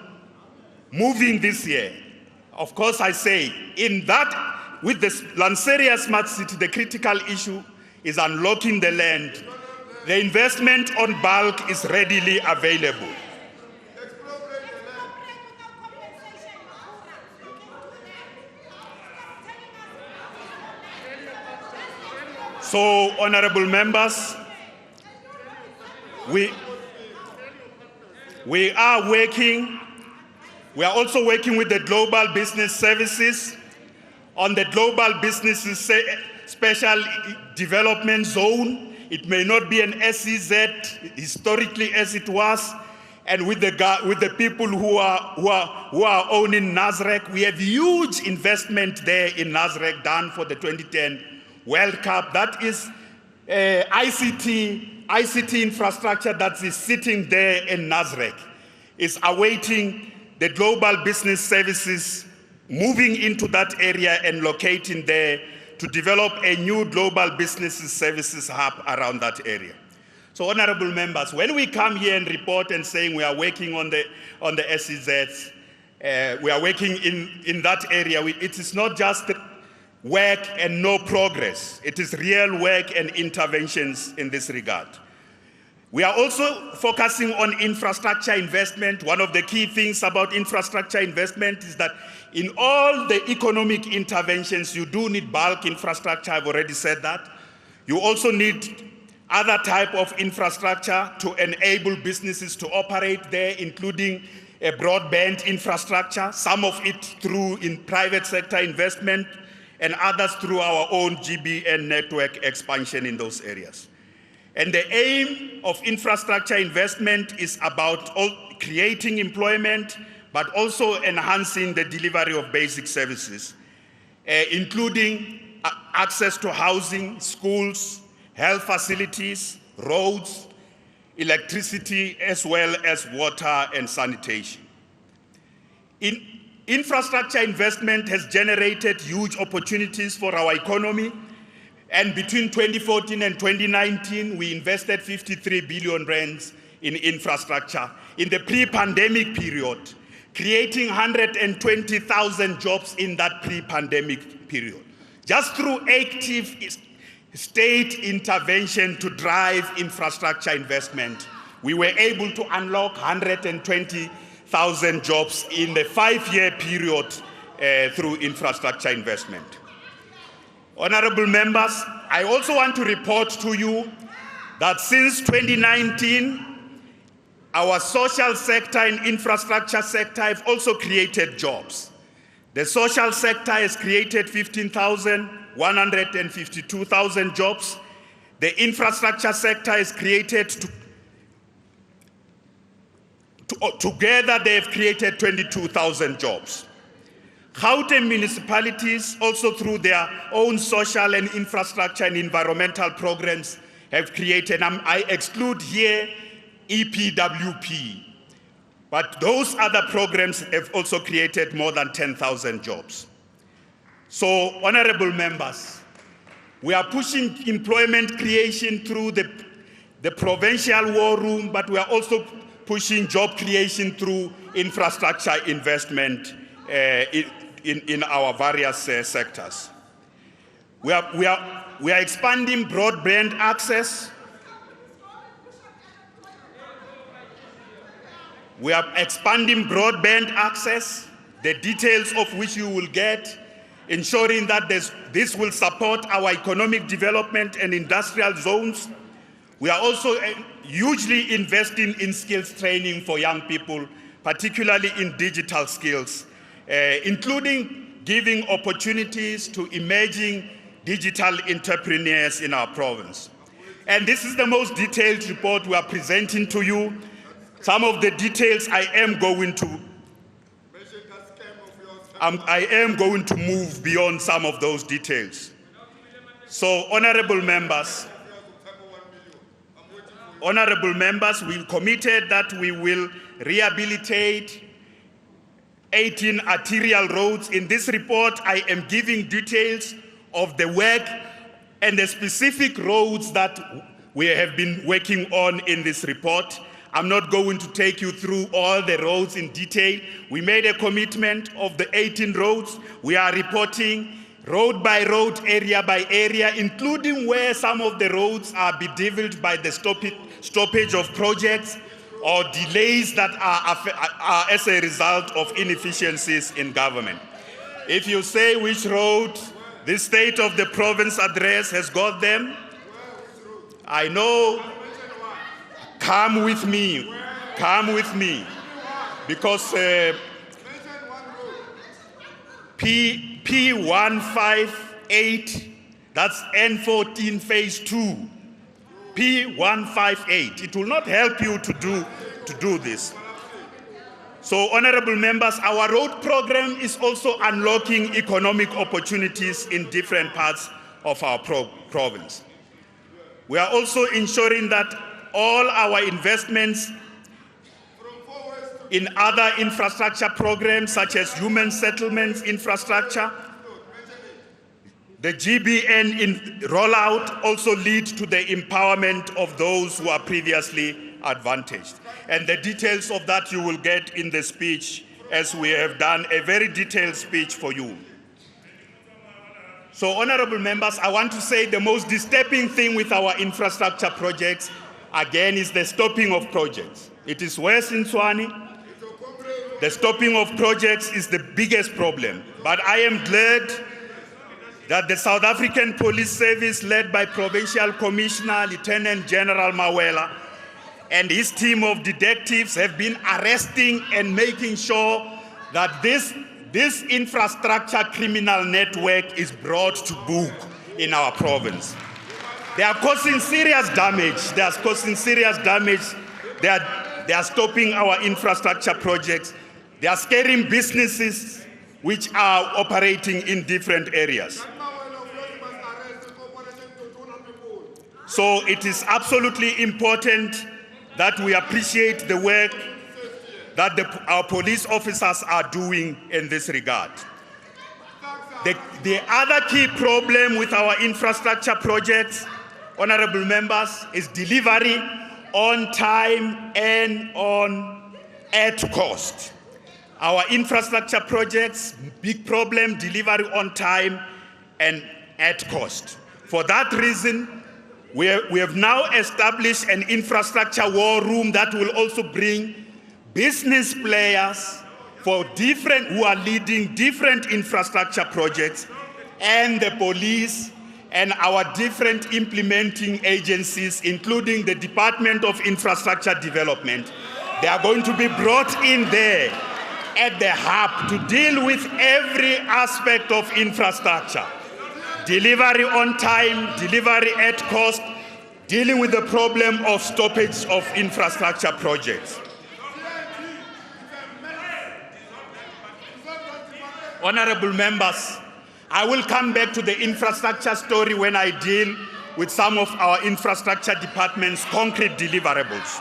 moving this year. Of course, I say, in that, with the Lanseria Smart City, the critical issue is unlocking the land. The investment on bulk is readily available. So, honorable members, we are also working with the Global Business Services on the Global Businesses Special Development Zone. It may not be an SEZ historically as it was, and with the people who are owning Nasrec, we have huge investment there in Nasrec done for the 2010 World Cup. That is ICT infrastructure that is sitting there in Nasrec, is awaiting the Global Business Services moving into that area and locating there to develop a new global business services hub around that area. So, honorable members, when we come here and report and saying we are working on the SEZs, we are working in that area, it is not just work and no progress. It is real work and interventions in this regard. We are also focusing on infrastructure investment. One of the key things about infrastructure investment is that in all the economic interventions, you do need bulk infrastructure. I've already said that. You also need other type of infrastructure to enable businesses to operate there, including a broadband infrastructure, some of it through in private sector investment, and others through our own GBN network expansion in those areas. And the aim of infrastructure investment is about creating employment, but also enhancing the delivery of basic services, including access to housing, schools, health facilities, roads, electricity, as well as water and sanitation. Infrastructure investment has generated huge opportunities for our economy, and between 2014 and 2019, we invested 53 billion rands in infrastructure. In the pre-pandemic period, creating 120,000 jobs in that pre-pandemic period. Just through active state intervention to drive infrastructure investment, we were able to unlock 120,000 jobs in the 5-year period through infrastructure investment. Honorable members, I also want to report to you that since 2019, our social sector and infrastructure sector have also created jobs. The social sector has created 15,152,000 jobs. The infrastructure sector has created, together they have created 22,000 jobs. Gauteng municipalities, also through their own social and infrastructure and environmental programs, have created, I exclude here EPWP, but those other programs have also created more than 10,000 jobs. So, honorable members, we are pushing employment creation through the provincial war room, but we are also pushing job creation through infrastructure investment in our various sectors. We are expanding broadband access. We are expanding broadband access, the details of which you will get, ensuring that this will support our economic development and industrial zones. We are also hugely investing in skills training for young people, particularly in digital skills, including giving opportunities to emerging digital entrepreneurs in our province. And this is the most detailed report we are presenting to you. Some of the details I am going to move beyond some of those details. So, honorable members, we committed that we will rehabilitate 18 arterial roads. In this report, I am giving details of the work and the specific roads that we have been working on in this report. I'm not going to take you through all the roads in detail. We made a commitment of the 18 roads. We are reporting road by road, area by area, including where some of the roads are bedeviled by the stoppage of projects or delays that are as a result of inefficiencies in government. If you say which road the state of the province address has got them, I know. Come with me, because P158, that's N14 phase 2, P158, it will not help you to do this. So, honorable members, our road program is also unlocking economic opportunities in different parts of our province. We are also ensuring that all our investments in other infrastructure programs such as human settlements infrastructure, the GBN rollout also lead to the empowerment of those who are previously advantaged. And the details of that you will get in the speech, as we have done a very detailed speech for you. So, honorable members, I want to say the most disturbing thing with our infrastructure projects again is the stopping of projects. It is worse in Tshwane. The stopping of projects is the biggest problem. But I am glad that the South African Police Service, led by Provincial Commissioner Lieutenant General Mawela, and his team of detectives have been arresting and making sure that this infrastructure criminal network is brought to book in our province. They are causing serious damage. They are stopping our infrastructure projects. They are scaring businesses which are operating in different areas. So it is absolutely important that we appreciate the work that our police officers are doing in this regard. The other key problem with our infrastructure projects, honorable members, is delivery on time and at cost. Our infrastructure projects, big problem, delivery on time and at cost. For that reason, we have now established an infrastructure war room that will also bring business players who are leading different infrastructure projects, and the police and our different implementing agencies, including the Department of Infrastructure Development. They are going to be brought in there at the hub to deal with every aspect of infrastructure. Delivery on time, delivery at cost, dealing with the problem of stoppage of infrastructure projects. Honorable members, I will come back to the infrastructure story when I deal with some of our infrastructure department's concrete deliverables.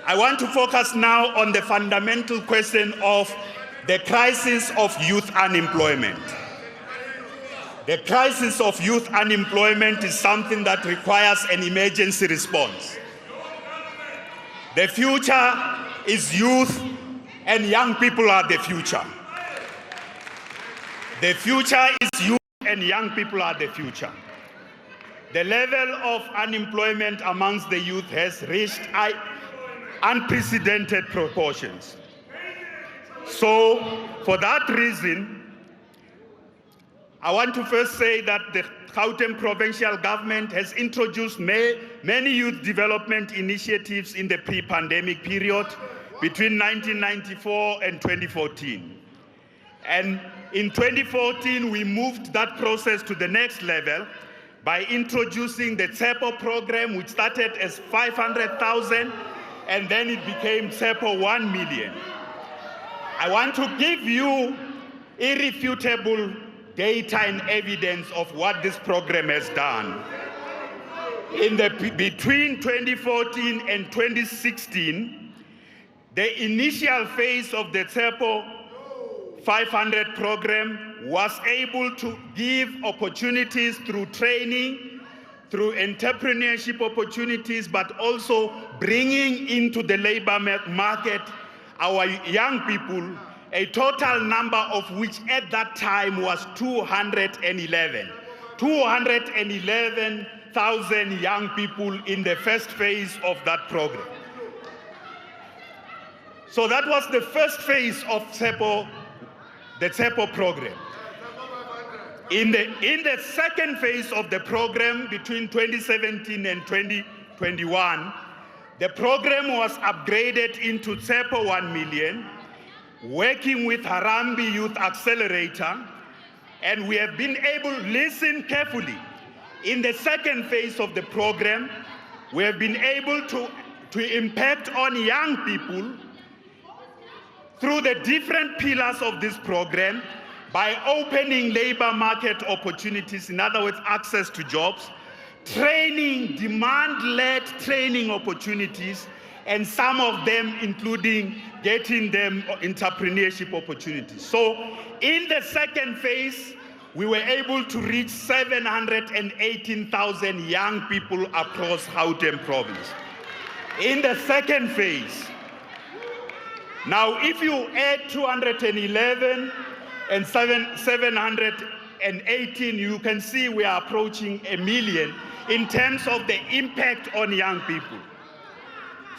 I want to focus now on the fundamental question of the crisis of youth unemployment. The crisis of youth unemployment is something that requires an emergency response. The future is youth, and young people are the future. The future is youth, and young people are the future. The level of unemployment amongst the youth has reached unprecedented proportions. So, for that reason, I want to first say that the Gauteng Provincial Government has introduced many youth development initiatives in the pre-pandemic period between 1994 and 2014. And in 2014, we moved that process to the next level by introducing the TSEPO program, which started as 500,000, and then it became TSEPO 1 million. I want to give you irrefutable data and evidence of what this program has done. Between 2014 and 2016, the initial phase of the TSEPO 500 program was able to give opportunities through training, through entrepreneurship opportunities, but also bringing into the labor market our young people, a total number of which at that time was 211. 211,000 young people in the first phase of that program. So that was the first phase of the TSEPO program. In the second phase of the program, between 2017 and 2021, the program was upgraded into TSEPO 1 million, working with Harambee Youth Accelerator, and we have been able to listen carefully. In the second phase of the program, we have been able to impact on young people through the different pillars of this program by opening labor market opportunities, in other words, access to jobs, training, demand-led training opportunities, and some of them including getting them entrepreneurship opportunities. So in the second phase, we were able to reach 718,000 young people across Gauteng province. In the second phase. Now, if you add 211 and 718, you can see we are approaching 1 million in terms of the impact on young people.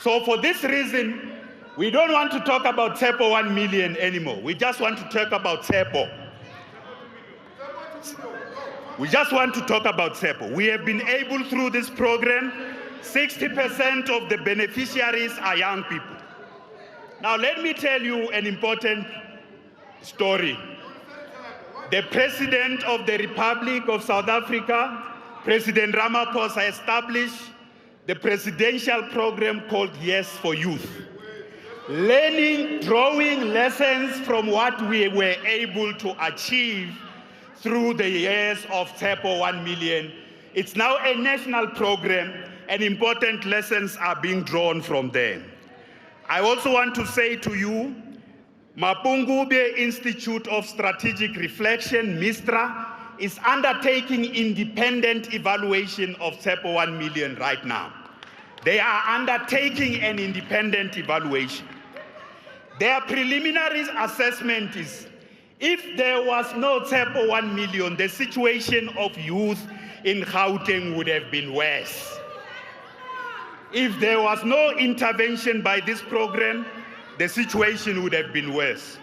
So for this reason, we don't want to talk about TSEPO 1 million anymore. We just want to talk about TSEPO. We just want to talk about TSEPO. We have been able, through this program, 60% of the beneficiaries are young people. Now let me tell you an important story. The President of the Republic of South Africa, President Ramaphosa, established the presidential program called Yes for Youth. Learning, drawing lessons from what we were able to achieve through the years of TSEPO 1 million. It's now a national program, and important lessons are being drawn from there. I also want to say to you, Mapungubwe Institute of Strategic Reflection, MISTRA, is undertaking independent evaluation of TSEPO 1 million right now. They are undertaking an independent evaluation. Their preliminary assessment is, if there was no TSEPO 1 million, the situation of youth in Gauteng would have been worse. If there was no intervention by this program, the situation would have been worse.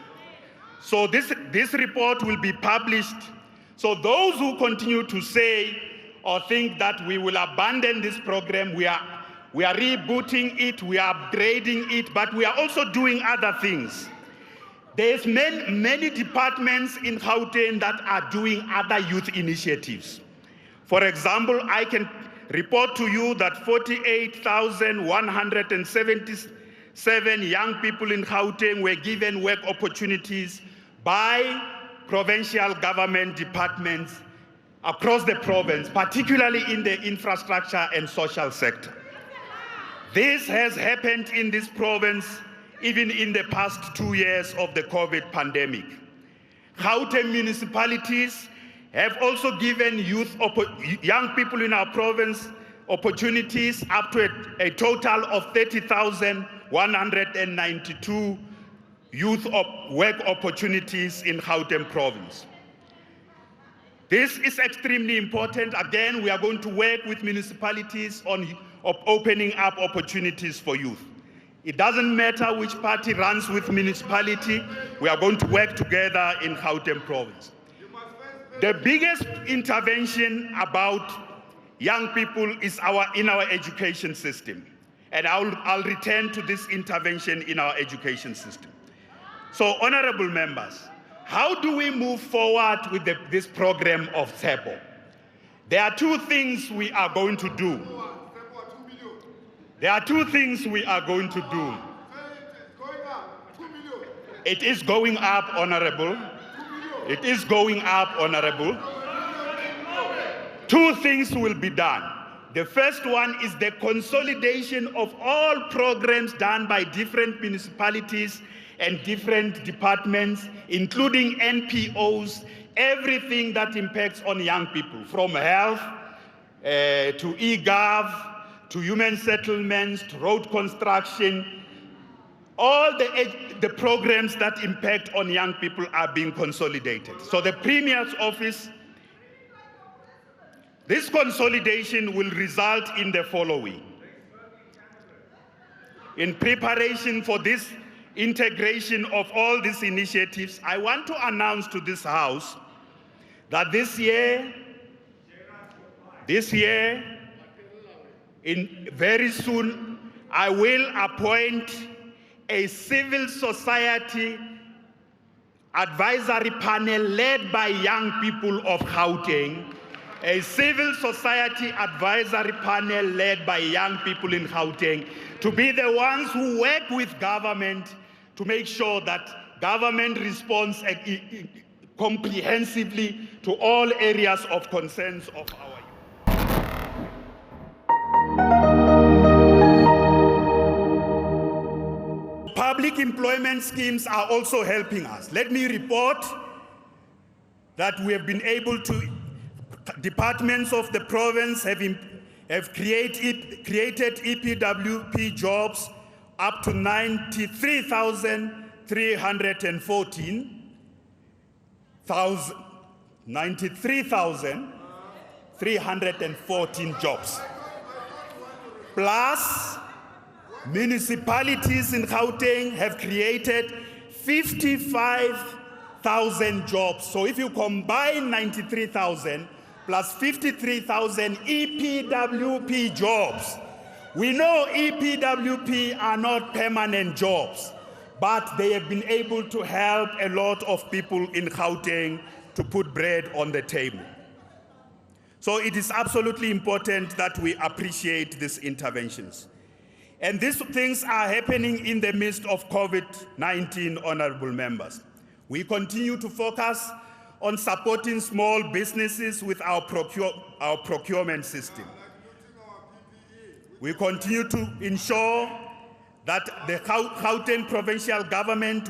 So this report will be published. So those who continue to say or think that we will abandon this program, we are rebooting it, we are upgrading it, but we are also doing other things. There's many departments in Gauteng that are doing other youth initiatives. For example, I can report to you that 48,177 young people in Gauteng were given work opportunities by provincial government departments across the province, particularly in the infrastructure and social sector. This has happened in this province even in the past 2 years of the COVID pandemic. Gauteng municipalities have also given young people in our province opportunities up to a total of 30,192 youth work opportunities in Gauteng Province. This is extremely important. Again, we are going to work with municipalities on opening up opportunities for youth. It doesn't matter which party runs with municipality, we are going to work together in Gauteng Province. The biggest intervention about young people is in our education system. And I'll return to this intervention in our education system. So, honorable members, how do we move forward with this program of TSEPO? There are two things we are going to do. There are two things we are going to do. It is going up, honorable. It is going up, honorable. Two things will be done. The first one is the consolidation of all programs done by different municipalities and different departments, including NPOs, everything that impacts on young people, from health to e-gov, to human settlements, to road construction. All the programs that impact on young people are being consolidated. So the Premier's office, this consolidation will result in the following. In preparation for this integration of all these initiatives, I want to announce to this House that this year, very soon, I will appoint a civil society advisory panel led by young people of Gauteng, a civil society advisory panel led by young people in Gauteng, to be the ones who work with government to make sure that government responds comprehensively to all areas of concerns of our youth. Public employment schemes are also helping us. Let me report that we have been able to, departments of the province have created EPWP jobs up to 93,314 jobs. Plus, municipalities in Gauteng have created 55,000 jobs. So if you combine 93,000 plus 53,000 EPWP jobs, we know EPWP are not permanent jobs, but they have been able to help a lot of people in Gauteng to put bread on the table. So it is absolutely important that we appreciate these interventions. And these things are happening in the midst of COVID-19, honorable members. We continue to focus on supporting small businesses with our procurement system. We continue to ensure that the Gauteng Provincial government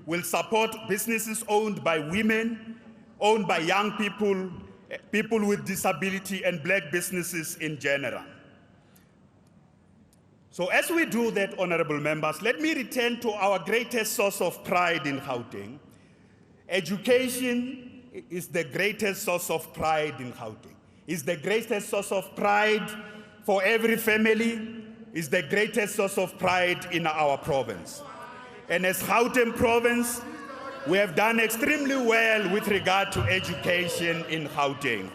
will support businesses owned by women, owned by young people, people with disability, and black businesses in general. So as we do that, honorable members, let me return to our greatest source of pride in Gauteng. Education is the greatest source of pride in Gauteng. It's the greatest source of pride for every family, is the greatest source of pride in our province. And as Gauteng Province, we have done extremely well with regard to education in Gauteng.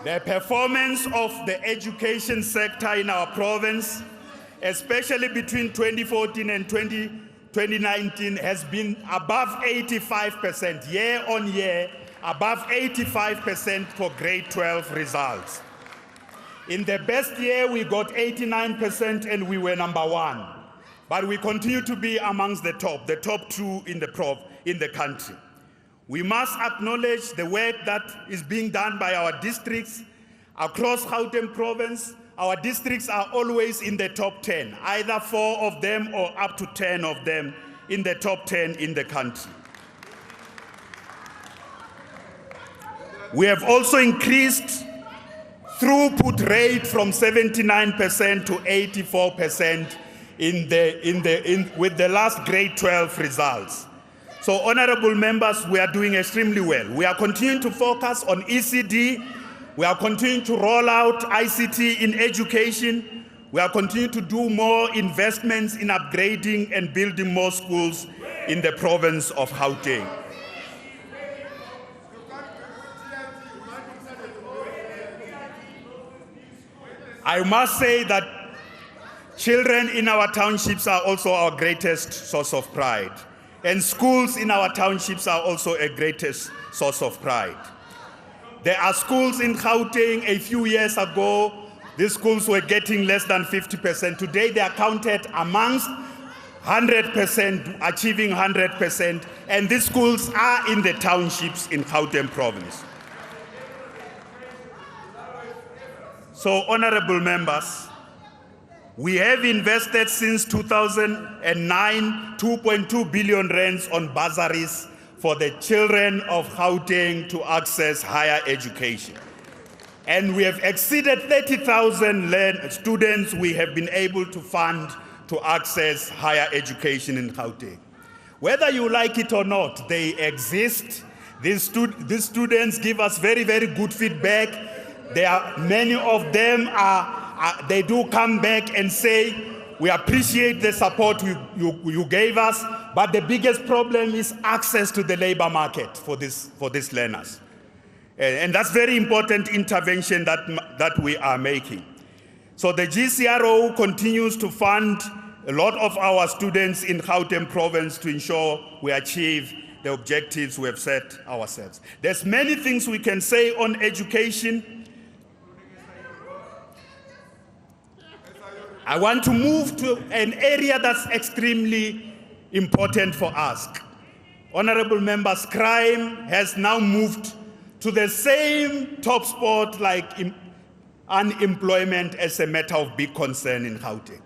The performance of the education sector in our province, especially between 2014 and 2019, has been above 85%, year on year, above 85% for grade 12 results. In the best year, we got 89% and we were number one. But we continue to be amongst the top two in the country. We must acknowledge the work that is being done by our districts across Gauteng Province. Our districts are always in the top 10, either 4 of them or up to 10 of them in the top 10 in the country. We have also increased throughput rate from 79% to 84% with the last grade 12 results. So, honorable members, we are doing extremely well. We are continuing to focus on ECD. We are continuing to roll out ICT in education. We are continuing to do more investments in upgrading and building more schools in the province of Gauteng. I must say that children in our townships are also our greatest source of pride. And schools in our townships are also a greatest source of pride. There are schools in Gauteng. A few years ago, these schools were getting less than 50%. Today, they are counted amongst 100%, achieving 100%. And these schools are in the townships in Gauteng province. So, honorable members, we have invested since 2009 2.2 billion rands on bursaries for the children of Gauteng to access higher education. And we have exceeded 30,000 students we have been able to fund to access higher education in Gauteng. Whether you like it or not, they exist. These students give us very, very good feedback. Many of them they do come back and say, we appreciate the support you gave us, but the biggest problem is access to the labor market for these learners. And that's very important intervention that we are making. So the GCRO continues to fund a lot of our students in Gauteng province to ensure we achieve the objectives we have set ourselves. There's many things we can say on education. I want to move to an area that's extremely important for us. Honorable members, crime has now moved to the same top spot like unemployment as a matter of big concern in Gauteng.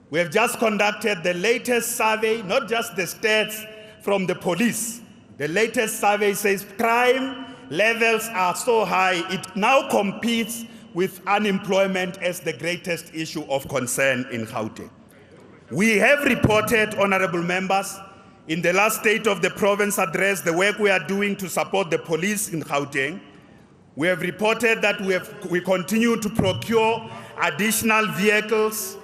We have just conducted the latest survey, not just the stats from the police. The latest survey says crime levels are so high, it now competes with unemployment as the greatest issue of concern in Gauteng. We have reported, honorable members, in the last State of the Province address, the work we are doing to support the police in Gauteng. We have reported that we continue to procure additional vehicles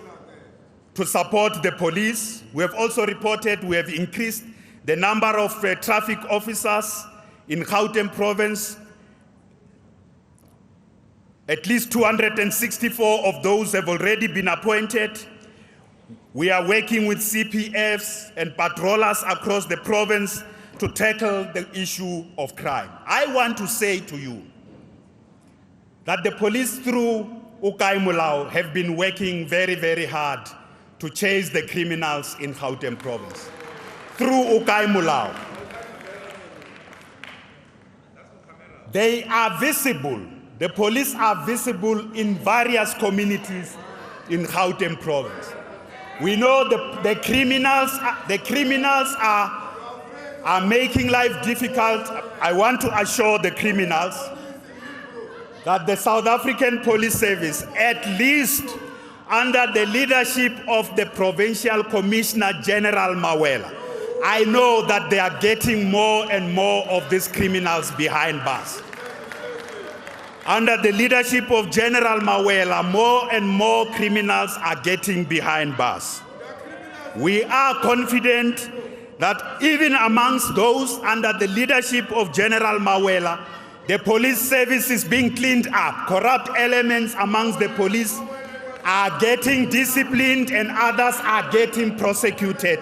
to support the police. We have also reported we have increased the number of traffic officers in Gauteng province. At least 264 of those have already been appointed. We are working with CPFs and patrollers across the province to tackle the issue of crime. I want to say to you that the police through Ukai Mulao have been working very, very hard to chase the criminals in Gauteng province. Through Ukai Mulao. They are visible. The police are visible in various communities in Gauteng province. We know the criminals are making life difficult. I want to assure the criminals that the South African Police Service, at least under the leadership of the Provincial Commissioner General Mawela, I know that they are getting more and more of these criminals behind bars. Under the leadership of General Mawela, more and more criminals are getting behind bars. We are confident that even amongst those under the leadership of General Mawela, the police service is being cleaned up. Corrupt elements amongst the police are getting disciplined and others are getting prosecuted,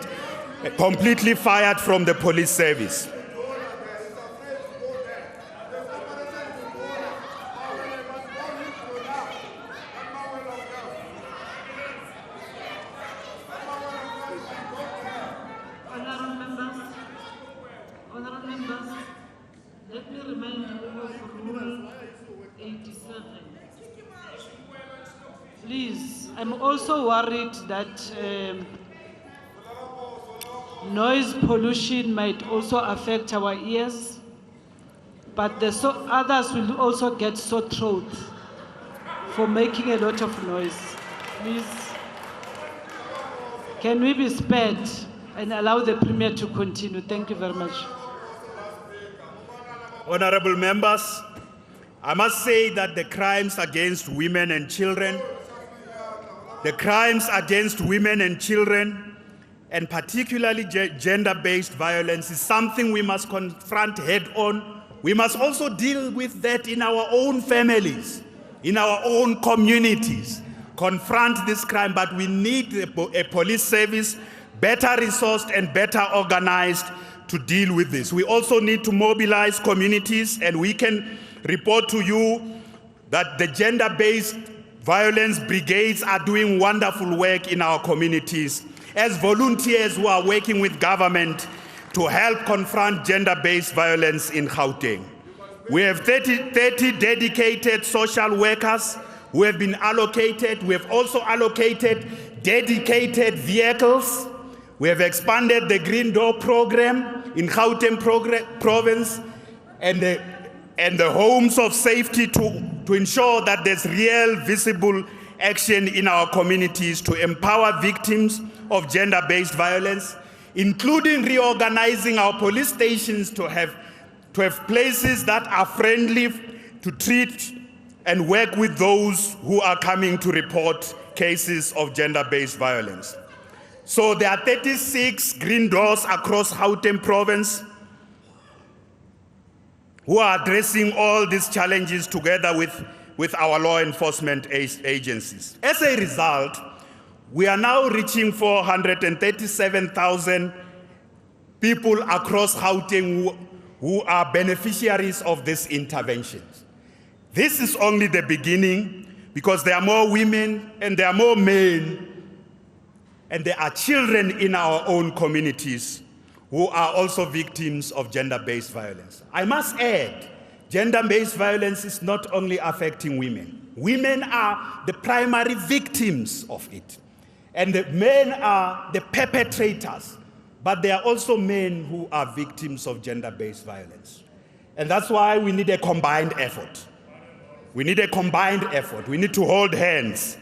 completely fired from the police service. Let me remind you of Rule 87. Please, I'm also worried that Noise pollution might also affect our ears, but others will also get sore throat for making a lot of noise. Please, can we be spared and allow the Premier to continue? Thank you very much. Honorable members, I must say that the crimes against women and children, and particularly gender-based violence, is something we must confront head-on. We must also deal with that in our own families, in our own communities. Confront this crime, but we need a police service better resourced and better organized to deal with this. We also need to mobilize communities, and we can report to you that the gender-based violence brigades are doing wonderful work in our communities as volunteers who are working with government to help confront gender-based violence in Gauteng. We have 30 dedicated social workers who have been allocated. We have also allocated dedicated vehicles. We have expanded the Green Door program in Gauteng Province and the homes of safety to ensure that there's real visible action in our communities to empower victims of gender-based violence, including reorganizing our police stations to have places that are friendly to treat and work with those who are coming to report cases of gender-based violence. So there are 36 green doors across Gauteng Province who are addressing all these challenges together with our law enforcement agencies. As a result, we are now reaching 437,000 people across Gauteng who are beneficiaries of these interventions. This is only the beginning, because there are more women and there are more men and there are children in our own communities who are also victims of gender-based violence. I must add, gender-based violence is not only affecting women. Women are the primary victims of it, and the men are the perpetrators, but there are also men who are victims of gender-based violence. And that's why we need a combined effort. We need a combined effort. We need to hold hands.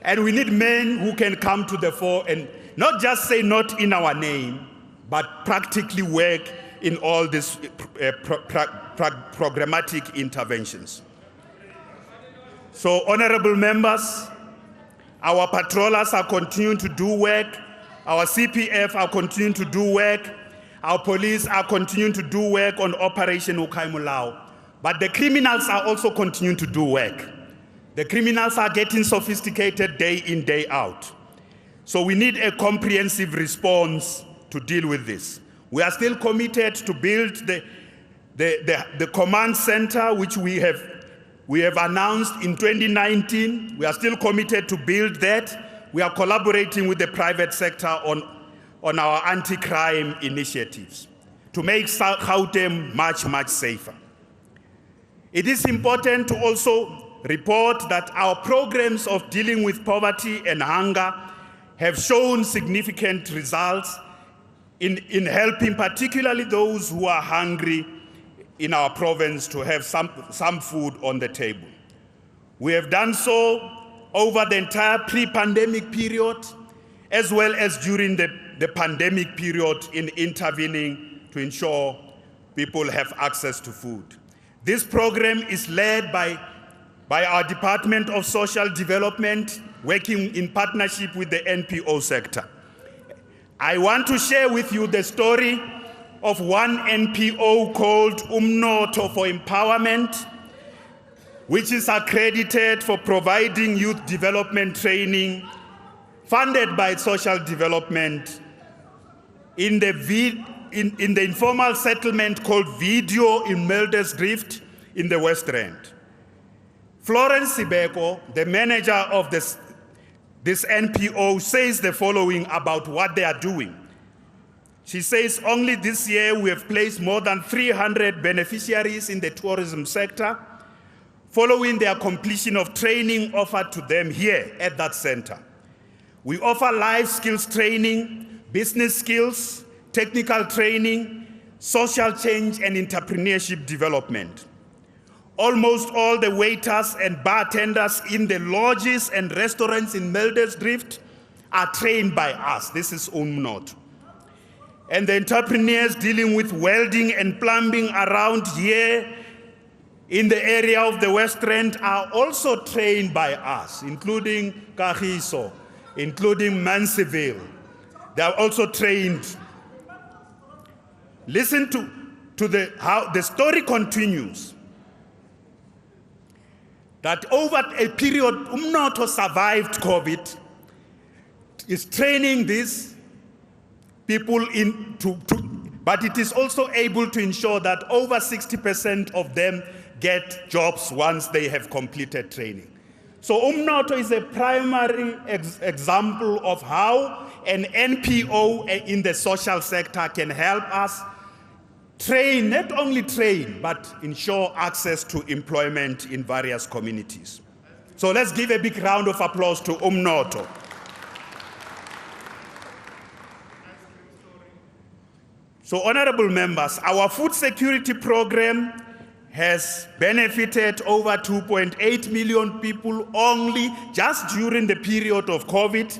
And we need men who can come to the fore and not just say not in our name, but practically work in all these programmatic interventions. So, honorable members, our patrollers are continuing to do work. Our CPF are continuing to do work. Our police are continuing to do work on Operation Ukaimulao. But the criminals are also continuing to do work. The criminals are getting sophisticated day in, day out. So we need a comprehensive response to deal with this. We are still committed to build the command center, which we have announced in 2019. We are still committed to build that. We are collaborating with the private sector on our anti-crime initiatives to make Gauteng much, much safer. It is important to also report that our programs of dealing with poverty and hunger have shown significant results in helping particularly those who are hungry in our province to have some food on the table. We have done so over the entire pre-pandemic period, as well as during the pandemic period in intervening to ensure people have access to food. This program is led by our Department of Social Development, working in partnership with the NPO sector. I want to share with you the story of one NPO called Umnoto for Empowerment, which is accredited for providing youth development training, funded by social development in the informal settlement called Video in Meldersdrift in the West Rand. Florence Sibeko, the manager of this NPO, says the following about what they are doing. She says, only this year we have placed more than 300 beneficiaries in the tourism sector, following their completion of training offered to them here at that center. We offer life skills training, business skills, technical training, social change and entrepreneurship development. Almost all the waiters and bartenders in the lodges and restaurants in Meldesdrift are trained by us. This is Umnotho. And the entrepreneurs dealing with welding and plumbing around here in the area of the West Rand are also trained by us, including Kagiso, including Manseville. They are also trained. Listen to how the story continues. That over a period, Umnotho survived COVID, is training these people but it is also able to ensure that over 60% of them get jobs once they have completed training. So Umnotho is a primary example of how an NPO in the social sector can help us train, not only train, but ensure access to employment in various communities. So let's give a big round of applause to Umnotho. So honorable members, our food security program has benefited over 2.8 million people only just during the period of COVID.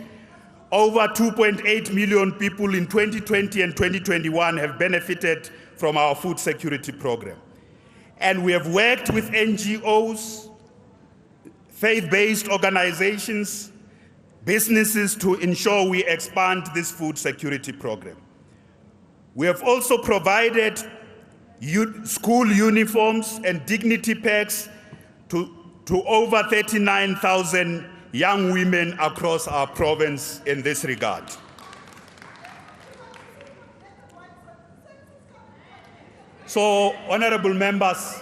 Over 2.8 million people in 2020 and 2021 have benefited from our food security program. And we have worked with NGOs, faith-based organizations, businesses to ensure we expand this food security program. We have also provided school uniforms and dignity packs to over 39,000 young women across our province in this regard. So, honorable members,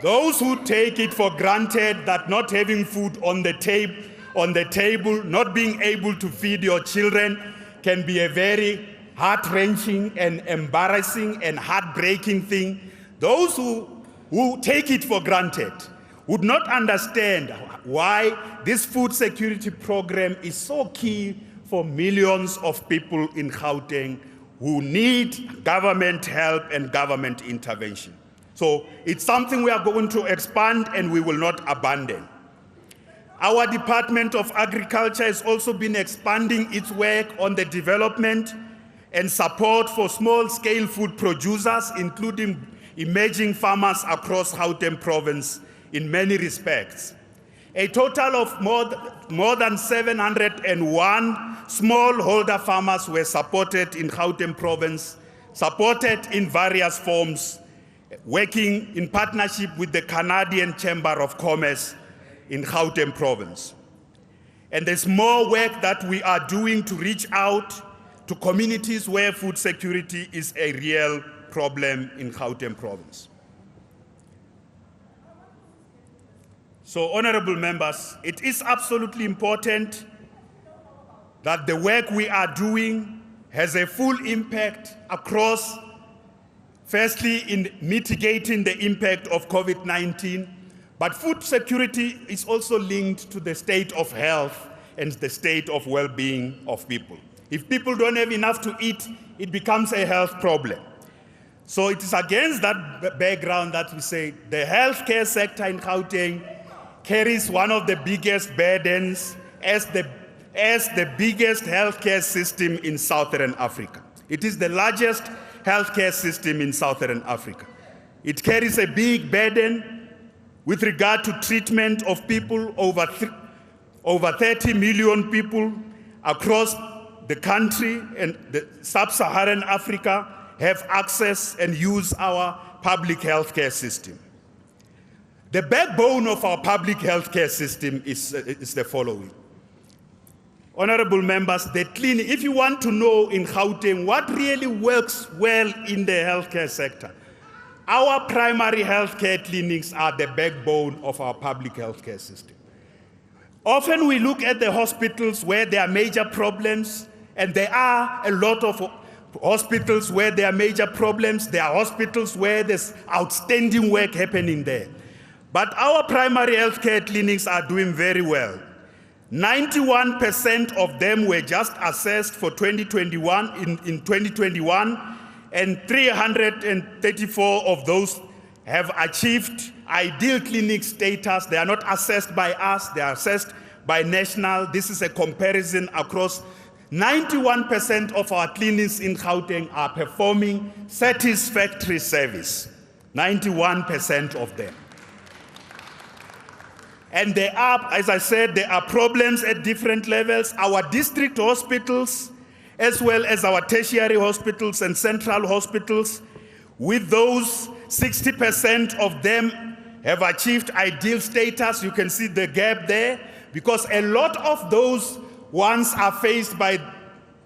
those who take it for granted that not having food on the table, not being able to feed your children can be a very heart-wrenching and embarrassing and heartbreaking thing. Those who take it for granted would not understand why this food security program is so key for millions of people in Gauteng who need government help and government intervention. So it's something we are going to expand and we will not abandon. Our Department of Agriculture has also been expanding its work on the development and support for small-scale food producers, including emerging farmers across Gauteng Province in many respects. A total of more than 701 smallholder farmers were supported in Gauteng Province, supported in various forms, working in partnership with the Canadian Chamber of Commerce in Gauteng Province. And there's more work that we are doing to reach out to communities where food security is a real problem in Gauteng Province. So, honorable members, it is absolutely important that the work we are doing has a full impact across, firstly, in mitigating the impact of COVID-19, but food security is also linked to the state of health and the state of well-being of people. If people don't have enough to eat, it becomes a health problem. So it is against that background that we say the healthcare sector in Gauteng carries one of the biggest burdens as the biggest healthcare system in Southern Africa. It is the largest healthcare system in Southern Africa. It carries a big burden with regard to treatment of people, over 30 million people across the country and the sub-Saharan Africa have access and use our public healthcare system. The backbone of our public healthcare system is the following. Honorable members, the clinic, if you want to know in Gauteng what really works well in the healthcare sector, our primary healthcare clinics are the backbone of our public healthcare system. Often we look at the hospitals where there are major problems, and there are a lot of hospitals where there are major problems. There are hospitals where there's outstanding work happening there. But our primary healthcare clinics are doing very well. 91% of them were just assessed for 2021 in 2021, and 334 of those have achieved ideal clinic status. They are not assessed by us, they are assessed by national. This is a comparison across 91% of our clinics in Gauteng are performing satisfactory service. 91% of them. And there are, as I said, there are problems at different levels. Our district hospitals, as well as our tertiary hospitals and central hospitals, with those 60% of them have achieved ideal status. You can see the gap there, because a lot of those ones are faced by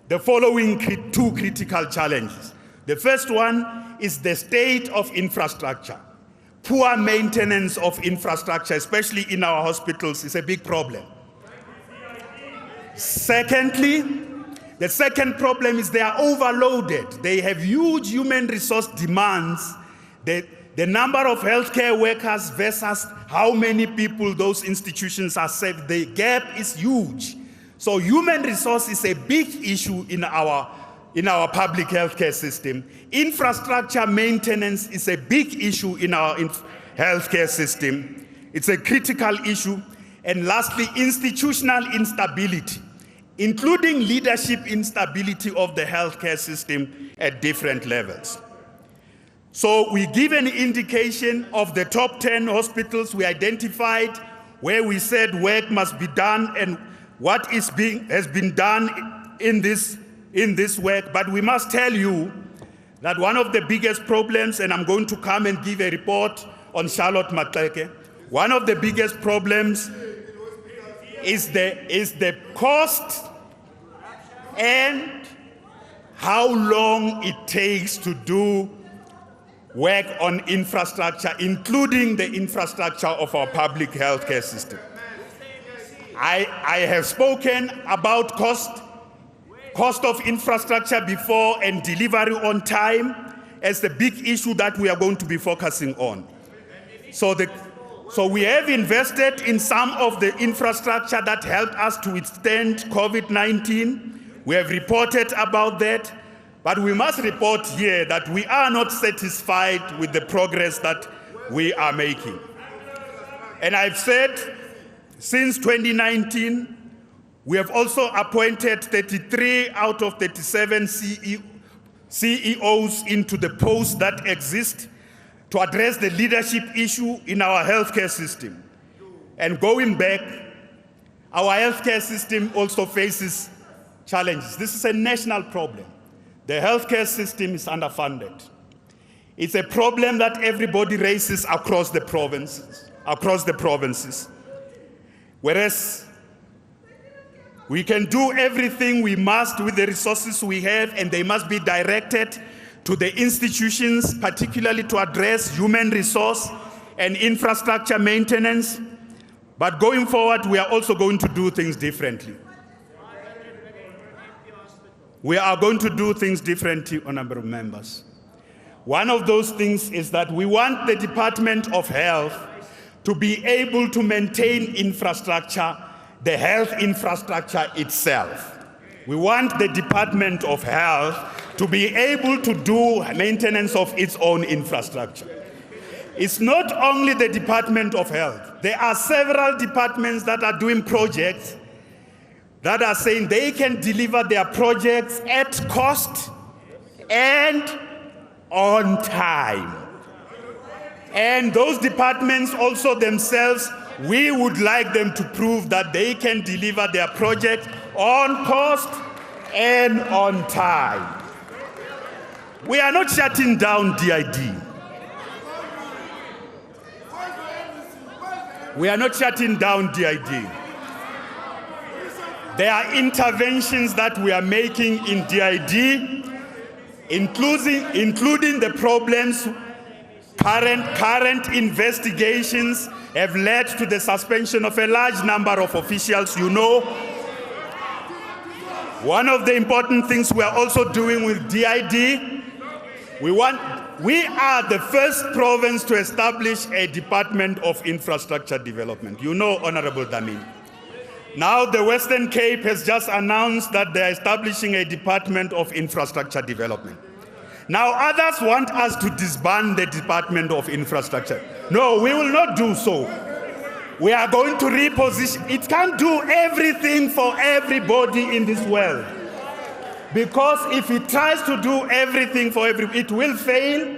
the following two critical challenges. The first one is the state of infrastructure. Poor maintenance of infrastructure, especially in our hospitals, is a big problem. Secondly, the second problem is they are overloaded. They have huge human resource demands. The number of healthcare workers versus how many people those institutions are saved, the gap is huge. So human resource is a big issue in our public healthcare system. Infrastructure maintenance is a big issue in our healthcare system. It's a critical issue. And lastly, institutional instability, including leadership instability of the healthcare system at different levels. So we give an indication of the top 10 hospitals we identified, where we said work must be done and what has been done in this work. But we must tell you that one of the biggest problems, and I'm going to come and give a report on Charlotte Matleke, one of the biggest problems is the cost and how long it takes to do work on infrastructure, including the infrastructure of our public healthcare system. I have spoken about cost of infrastructure before and delivery on time as the big issue that we are going to be focusing on. So we have invested in some of the infrastructure that helped us to withstand COVID-19. We have reported about that, but we must report here that we are not satisfied with the progress that we are making. And I've said, since 2019, we have also appointed 33 out of 37 CEOs into the posts that exist to address the leadership issue in our healthcare system. And going back, our healthcare system also faces challenges. This is a national problem. The healthcare system is underfunded. It's a problem that everybody raises across the provinces. Whereas we can do everything we must with the resources we have, and they must be directed to the institutions, particularly to address human resource and infrastructure maintenance. But going forward, we are also going to do things differently. We are going to do things differently, honorable members. One of those things is that we want the Department of Health to be able to maintain infrastructure, the health infrastructure itself. We want the Department of Health to be able to do maintenance of its own infrastructure. It's not only the Department of Health. There are several departments that are doing projects that are saying they can deliver their projects at cost and on time. And those departments also themselves, we would like them to prove that they can deliver their project on cost and on time. We are not shutting down DID. We are not shutting down DID. There are interventions that we are making in DID, including the problems. Current investigations have led to the suspension of a large number of officials. You know, one of the important things we are also doing with DID, we are the first province to establish a Department of Infrastructure Development. You know, Honorable Dlamini. Now the Western Cape has just announced that they are establishing a Department of Infrastructure Development. Now others want us to disband the Department of Infrastructure. No, we will not do so. We are going to reposition. It can't do everything for everybody in this world. Because if it tries to do everything for everybody, it will fail,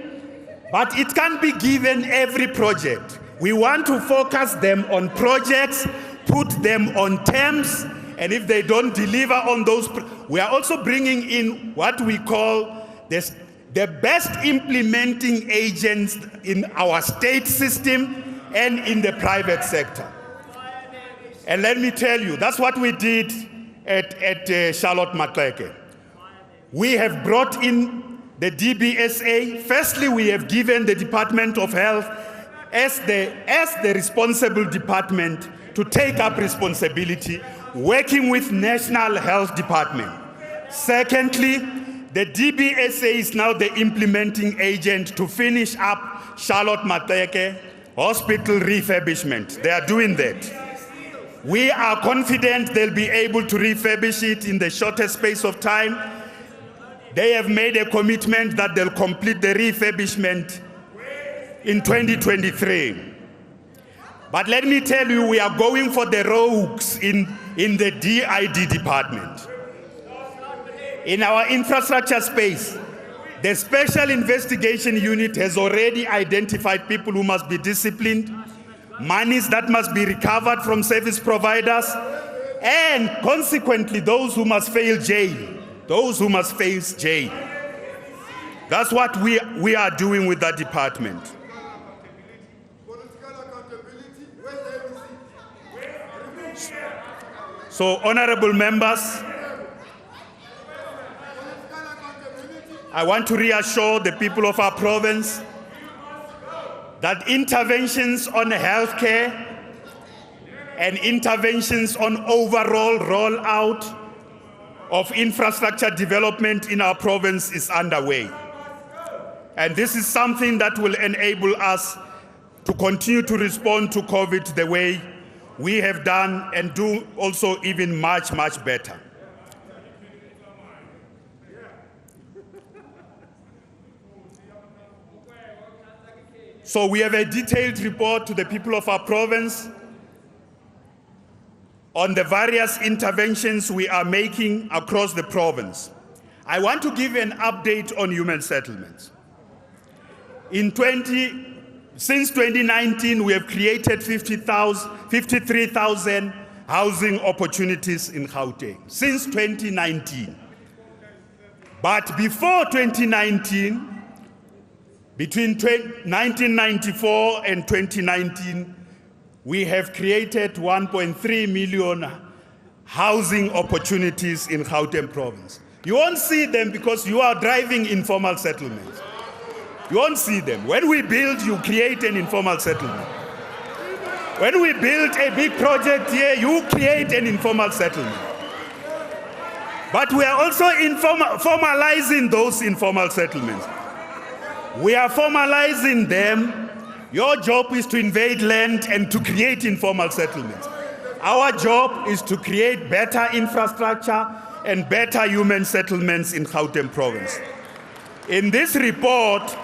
but it can't be given every project. We want to focus them on projects, put them on terms, and if they don't deliver on those, we are also bringing in what we call the best implementing agents in our state system and in the private sector. And let me tell you, that's what we did at Charlotte Maxeke. We have brought in the DBSA. Firstly, we have given the Department of Health as the responsible department to take up responsibility, working with National Health Department. Secondly, the DBSA is now the implementing agent to finish up Charlotte Maxeke Hospital refurbishment. They are doing that. We are confident they'll be able to refurbish it in the shortest space of time. They have made a commitment that they'll complete the refurbishment in 2023. But let me tell you, we are going for the rogues in the DID department. In our infrastructure space, the Special Investigation Unit has already identified people who must be disciplined, monies that must be recovered from service providers, and consequently those who must face jail. Those who must face jail. That's what we are doing with that department. So, honorable members, I want to reassure the people of our province that interventions on healthcare and interventions on overall rollout of infrastructure development in our province is underway. And this is something that will enable us to continue to respond to COVID the way we have done and do also even much, much better. So we have a detailed report to the people of our province on the various interventions we are making across the province. I want to give an update on human settlements. Since 2019, we have created 53,000 housing opportunities in Gauteng, since 2019. But before 2019, between 1994 and 2019, we have created 1.3 million housing opportunities in Gauteng province. You won't see them because you are driving informal settlements. You won't see them. When we build, you create an informal settlement. When we build a big project here, you create an informal settlement. But we are also formalizing those informal settlements. We are formalizing them. Your job is to invade land and to create informal settlements. Our job is to create better infrastructure and better human settlements in Gauteng province. In this report,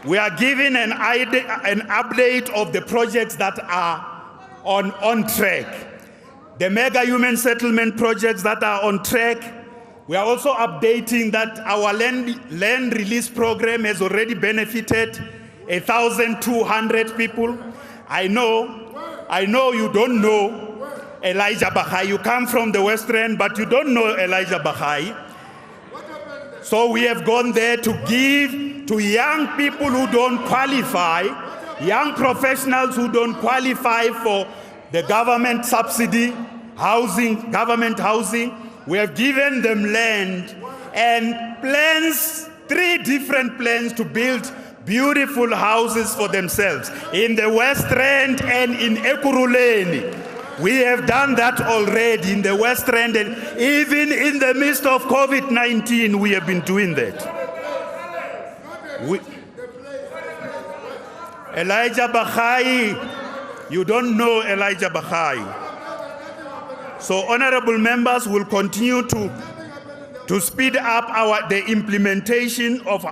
we are giving an update of the projects that are on track. The mega human settlement projects that are on track. We are also updating that our land release program has already benefited 1,200 people. I know you don't know Elijah Bahai. You come from the West End, but you don't know Elijah Bahai. So we have gone there to give to young people who don't qualify, young professionals who don't qualify for the government subsidy, housing, government housing. We have given them land and plans, 3 different plans to build beautiful houses for themselves in the West End and in Ekurhuleni. We have done that already in the West End, and even in the midst of COVID-19, we have been doing that. Elijah Bahai, you don't know Elijah Bahai. So honorable members will continue to speed up the implementation of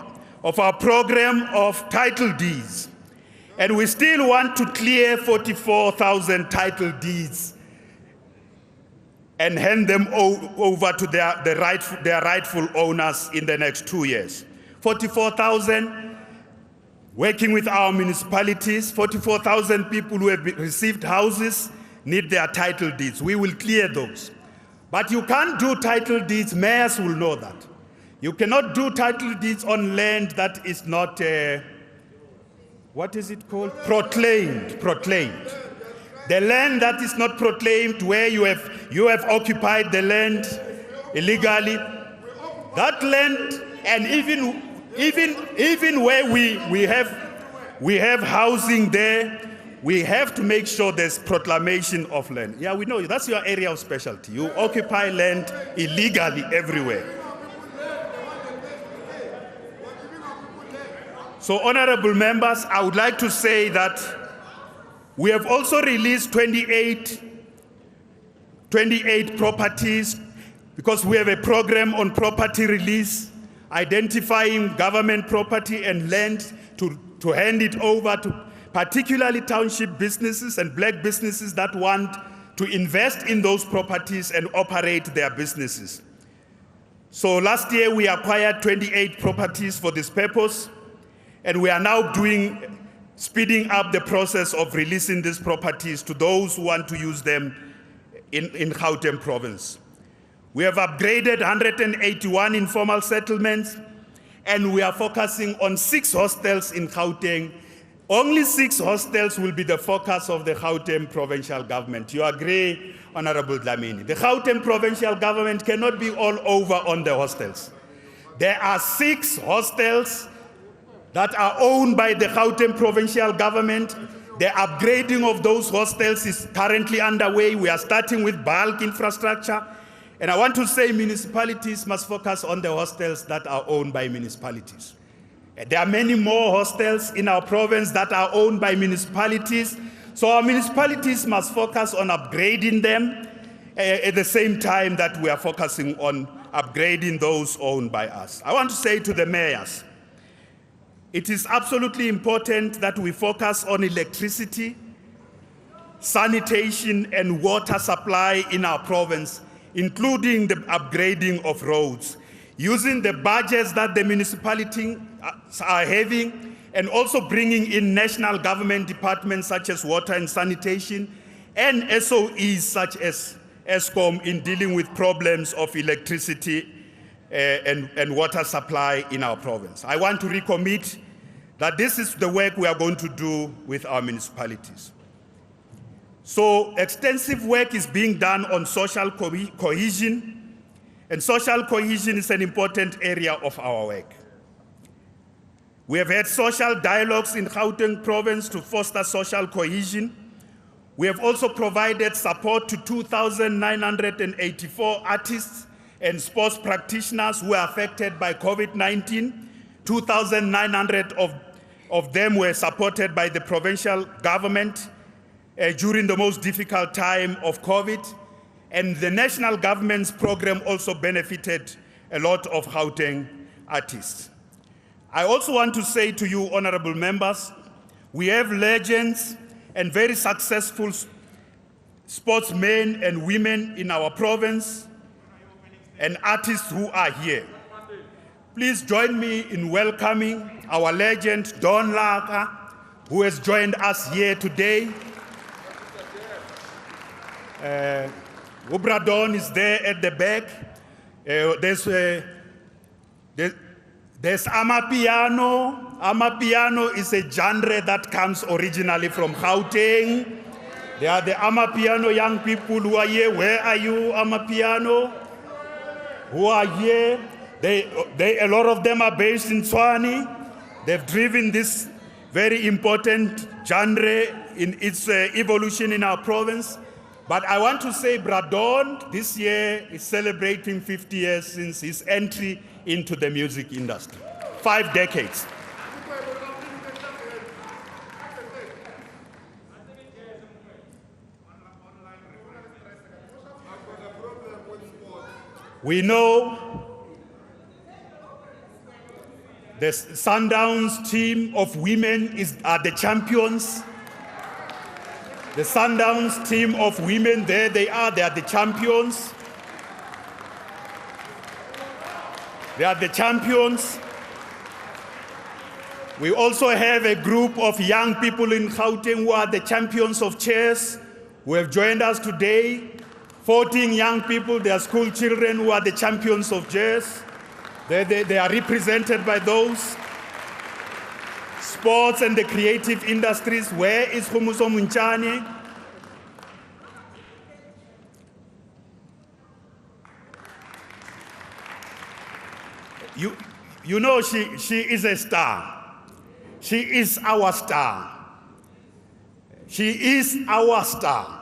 our program of title deeds. And we still want to clear 44,000 title deeds and hand them over to their rightful owners in the next 2 years. 44,000 working with our municipalities, 44,000 people who have received houses need their title deeds. We will clear those. But you can't do title deeds, mayors will know that. You cannot do title deeds on land that is not, what is it called? Proclaimed. The land that is not proclaimed, where you have occupied the land illegally, that land, and even where we have housing there, we have to make sure there's proclamation of land. Yeah, we know that's your area of specialty. You occupy land illegally everywhere. So, honorable members, I would like to say that we have also released 28 properties, because we have a program on property release, identifying government property and land to hand it over to particularly township businesses and black businesses that want to invest in those properties and operate their businesses. So last year we acquired 28 properties for this purpose, and we are now speeding up the process of releasing these properties to those who want to use them in Gauteng province. We have upgraded 181 informal settlements, and we are focusing on 6 hostels in Gauteng. Only 6 hostels will be the focus of the Gauteng Provincial Government. You agree, Honorable Dlamini? The Gauteng Provincial Government cannot be all over on the hostels. There are 6 hostels that are owned by the Gauteng Provincial Government. The upgrading of those hostels is currently underway. We are starting with bulk infrastructure. And I want to say municipalities must focus on the hostels that are owned by municipalities. There are many more hostels in our province that are owned by municipalities. So our municipalities must focus on upgrading them at the same time that we are focusing on upgrading those owned by us. I want to say to the mayors, it is absolutely important that we focus on electricity, sanitation, and water supply in our province, including the upgrading of roads, using the budgets that the municipalities are having, and also bringing in national government departments such as water and sanitation, and SOEs such as ESCOM in dealing with problems of electricity and water supply in our province. I want to recommit that this is the work we are going to do with our municipalities. So extensive work is being done on social cohesion, and social cohesion is an important area of our work. We have had social dialogues in Gauteng province to foster social cohesion. We have also provided support to 2,984 artists and sports practitioners who are affected by COVID-19. 2,900 of them were supported by the provincial government during the most difficult time of COVID. And the national government's program also benefited a lot of Gauteng artists. I also want to say to you, honorable members, we have legends and very successful sportsmen and women in our province and artists who are here. Please join me in welcoming our legend, Don Laka, who has joined us here today. Don is there at the back. There's Amapiano. Amapiano is a genre that comes originally from Gauteng. There are the Amapiano young people who are here. Where are you, Amapiano? Who are here? A lot of them are based in Tshwane. They've driven this very important genre in its evolution in our province. But I want to say Bradon this year is celebrating 50 years since his entry into the music industry. 5 decades. We know the Sundowns team of women are the champions. The Sundowns team of women, there they are the champions. They are the champions. We also have a group of young people in Gauteng who are the champions of chess, who have joined us today. 14 young people, they are school children who are the champions of chess. They are represented by those. Sports and the creative industries, where is Humuso Munchane? You know she is a star. She is our star. She is our star.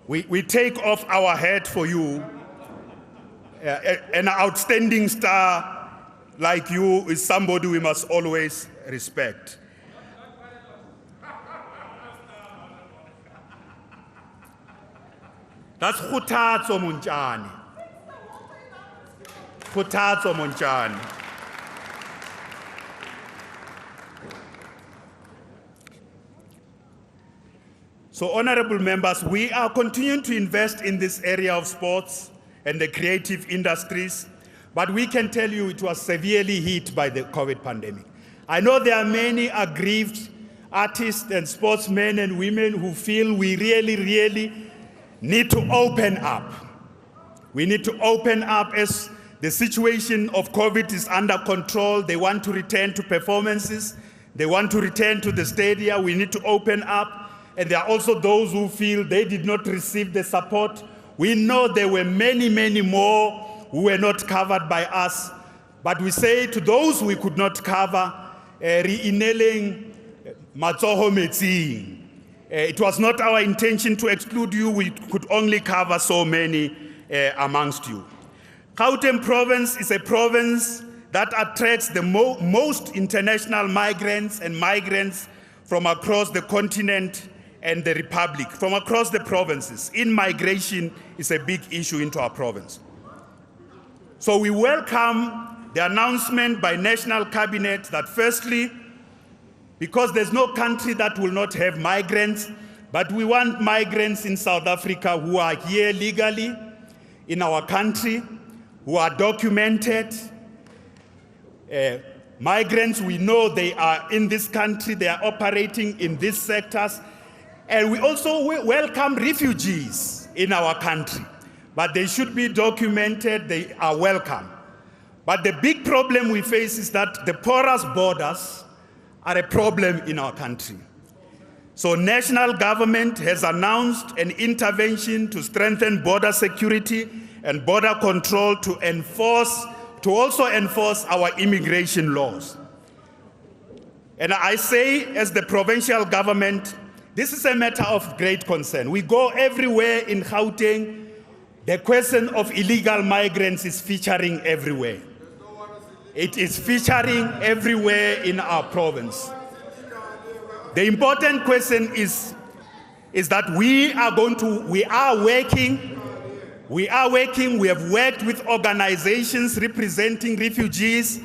We take off our hat for you. An outstanding star like you is somebody we must always respect. That's Khutatso Munchane. Khutatso Munchane. So, honorable members, we are continuing to invest in this area of sports and the creative industries, but we can tell you it was severely hit by the COVID pandemic. I know there are many aggrieved artists and sportsmen and women who feel we really need to open up. We need to open up as the situation of COVID is under control. They want to return to performances. They want to return to the stadia. We need to open up. And there are also those who feel they did not receive the support. We know there were many more who were not covered by us. But we say to those we could not cover, re-inailing matsoho metsing. It was not our intention to exclude you. We could only cover so many amongst you. Gauteng province is a province that attracts the most international migrants and migrants from across the continent and the Republic, from across the provinces. In-migration is a big issue into our province. So we welcome the announcement by National Cabinet that firstly, because there's no country that will not have migrants, but we want migrants in South Africa who are here legally in our country, who are documented. Migrants, we know they are in this country, they are operating in these sectors. And we also welcome refugees in our country, but they should be documented, they are welcome. But the big problem we face is that the porous borders are a problem in our country. So national government has announced an intervention to strengthen border security and border control to also enforce our immigration laws. And I say, as the provincial government, this is a matter of great concern. We go everywhere in Gauteng. The question of illegal migrants is featuring everywhere. It is featuring everywhere in our province. The important question is that we are working, we have worked with organizations representing refugees,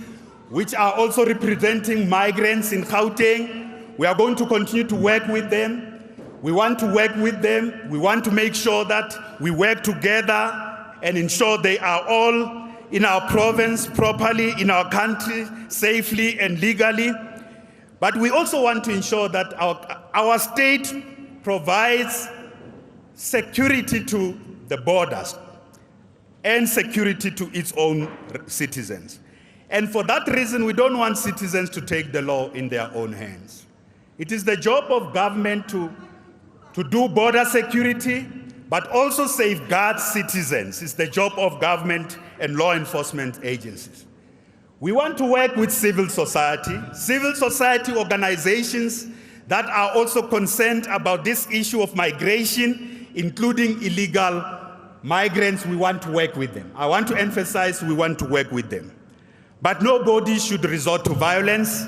which are also representing migrants in Gauteng. We are going to continue to work with them. We want to work with them. We want to make sure that we work together and ensure they are all in our province properly, in our country, safely and legally. But we also want to ensure that our state provides security to the borders and security to its own citizens. And for that reason, we don't want citizens to take the law in their own hands. It is the job of government to do border security, but also safeguard citizens. It's the job of government and law enforcement agencies. We want to work with civil society organizations that are also concerned about this issue of migration, including illegal migrants. We want to work with them. I want to emphasize we want to work with them. But nobody should resort to violence.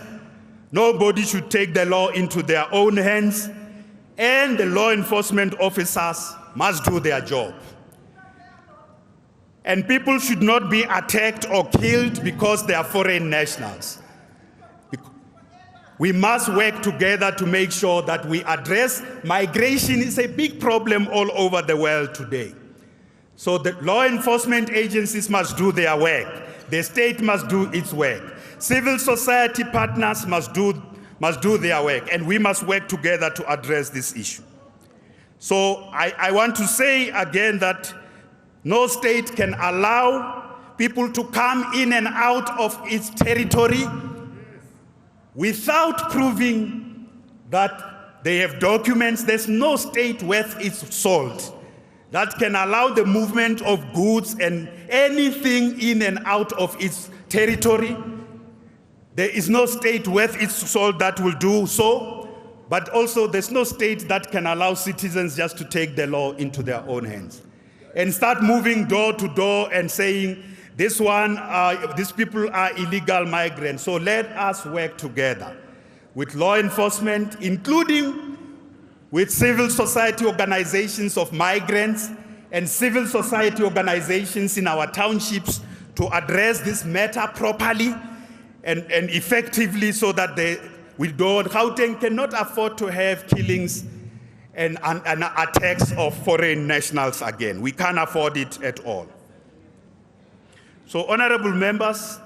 Nobody should take the law into their own hands, and the law enforcement officers must do their job. And people should not be attacked or killed because they are foreign nationals. We must work together to make sure that we address migration. Is a big problem all over the world today. So the law enforcement agencies must do their work. The state must do its work. Civil society partners must do their work, and we must work together to address this issue. So I want to say again that no state can allow people to come in and out of its territory without proving that they have documents. There's no state worth its salt that can allow the movement of goods and anything in and out of its territory. There is no state worth its salt that will do so, but also there's no state that can allow citizens just to take the law into their own hands and start moving door to door and saying, these people are illegal migrants. So let us work together with law enforcement, including with civil society organizations of migrants and civil society organizations in our townships to address this matter properly and effectively, so that Gauteng cannot afford to have killings and attacks of foreign nationals again. We can't afford it at all. So, honorable members,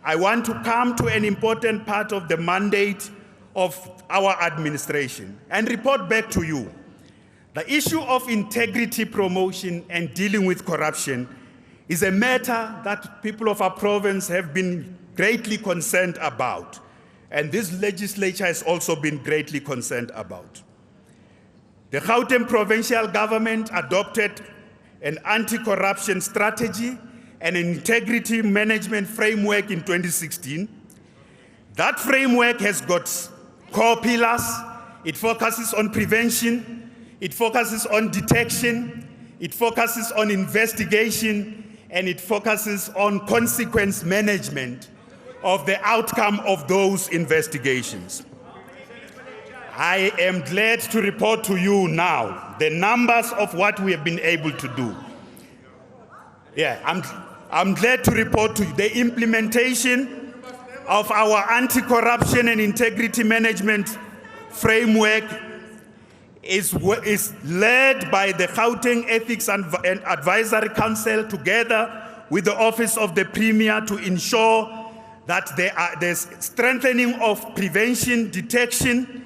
I want to come to an important part of the mandate of our administration and report back to you. The issue of integrity promotion and dealing with corruption is a matter that people of our province have been greatly concerned about, and this legislature has also been greatly concerned about. The Gauteng Provincial government adopted an anti-corruption strategy and an integrity management framework in 2016. That framework has got core pillars. It focuses on prevention, it focuses on detection, it focuses on investigation, and it focuses on consequence management of the outcome of those investigations. I am glad to report to you now the numbers of what we have been able to do. Yeah, I'm glad to report to you the implementation of our anti-corruption and integrity management framework is led by the Gauteng Ethics and Advisory Council together with the Office of the Premier to ensure that there's strengthening of prevention, detection,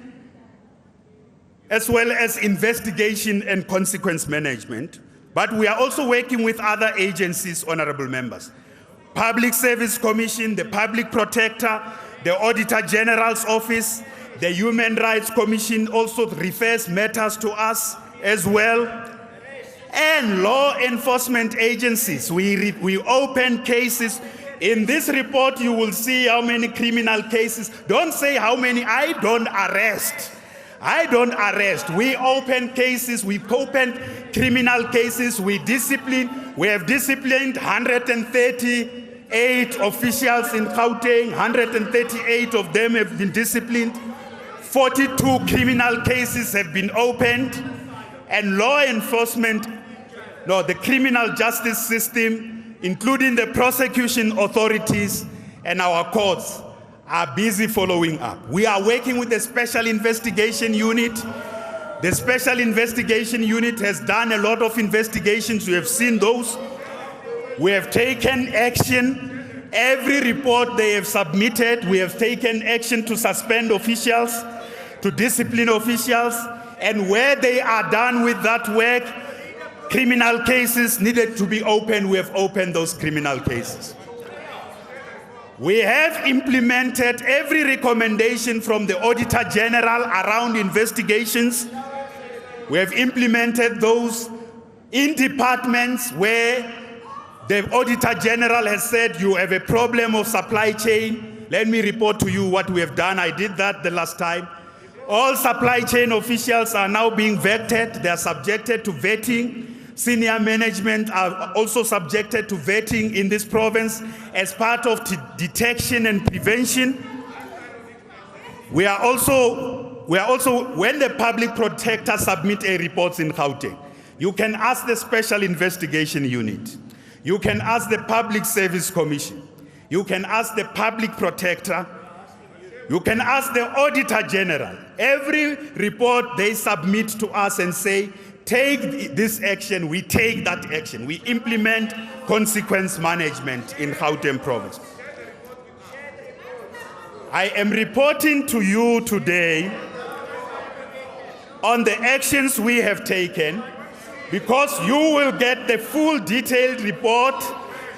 as well as investigation and consequence management. But we are also working with other agencies, honorable members. Public Service Commission, the Public Protector, the Auditor General's Office, the Human Rights Commission also refers matters to us as well. And law enforcement agencies, we open cases. In this report, you will see how many criminal cases. Don't say how many. I don't arrest. We open cases. We've opened criminal cases. We have disciplined 138 officials in Gauteng. 138 of them have been disciplined. 42 criminal cases have been opened. And law enforcement, the criminal justice system, including the prosecution authorities and our courts, are busy following up. We are working with the Special Investigation Unit. The Special Investigation Unit has done a lot of investigations. We have seen those. We have taken action. Every report they have submitted, we have taken action to suspend officials, to discipline officials, and where they are done with that work, criminal cases needed to be opened, we have opened those criminal cases. We have implemented every recommendation from the Auditor General around investigations. We have implemented those in departments where the Auditor General has said you have a problem of supply chain. Let me report to you what we have done. I did that the last time. All supply chain officials are now being vetted. They are subjected to vetting. Senior management are also subjected to vetting in this province as part of detection and prevention. We are also, when the public protector submit a report in Gauteng, you can ask the Special Investigation Unit. You can ask the Public Service Commission. You can ask the Public Protector. You can ask the Auditor General. Every report they submit to us and say, take this action, we take that action. We implement consequence management in Gauteng Province. I am reporting to you today on the actions we have taken, because you will get the full detailed report,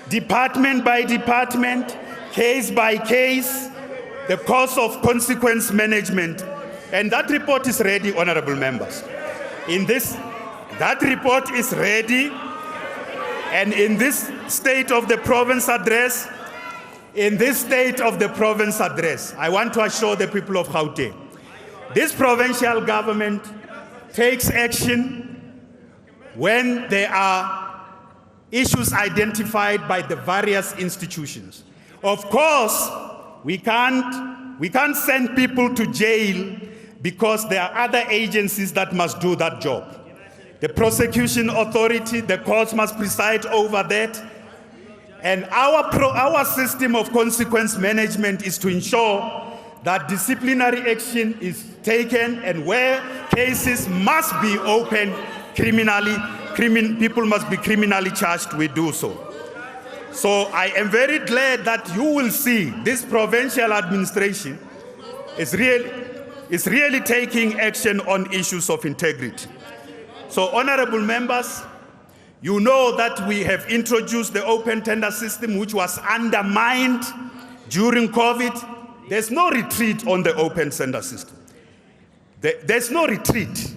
department by department, case by case, the cost of consequence management. And that report is ready, honorable members. That report is ready, and in this State of the Province address, I want to assure the people of Gauteng, this provincial government takes action when there are issues identified by the various institutions. Of course, we can't send people to jail because there are other agencies that must do that job. The prosecution authority, the courts must preside over that. And our system of consequence management is to ensure that disciplinary action is taken, and where cases must be opened criminally, people must be criminally charged, we do so. So I am very glad that you will see this provincial administration is really taking action on issues of integrity. So, honorable members, you know that we have introduced the open tender system, which was undermined during COVID. There's no retreat on the open tender system. There's no retreat.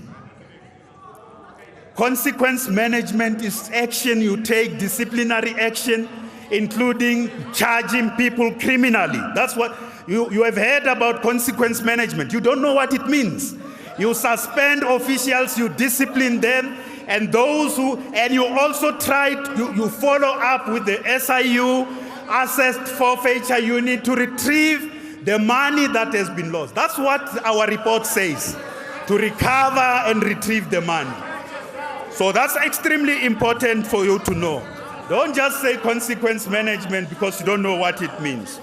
Consequence management is action you take, disciplinary action, including charging people criminally. That's what you have heard about consequence management. You don't know what it means. You suspend officials, you discipline them, and you also you follow up with the SIU, Assessed Forfeiture Unit, to retrieve the money that has been lost. That's what our report says, to recover and retrieve the money. So that's extremely important for you to know. Don't just say consequence management because you don't know what it means.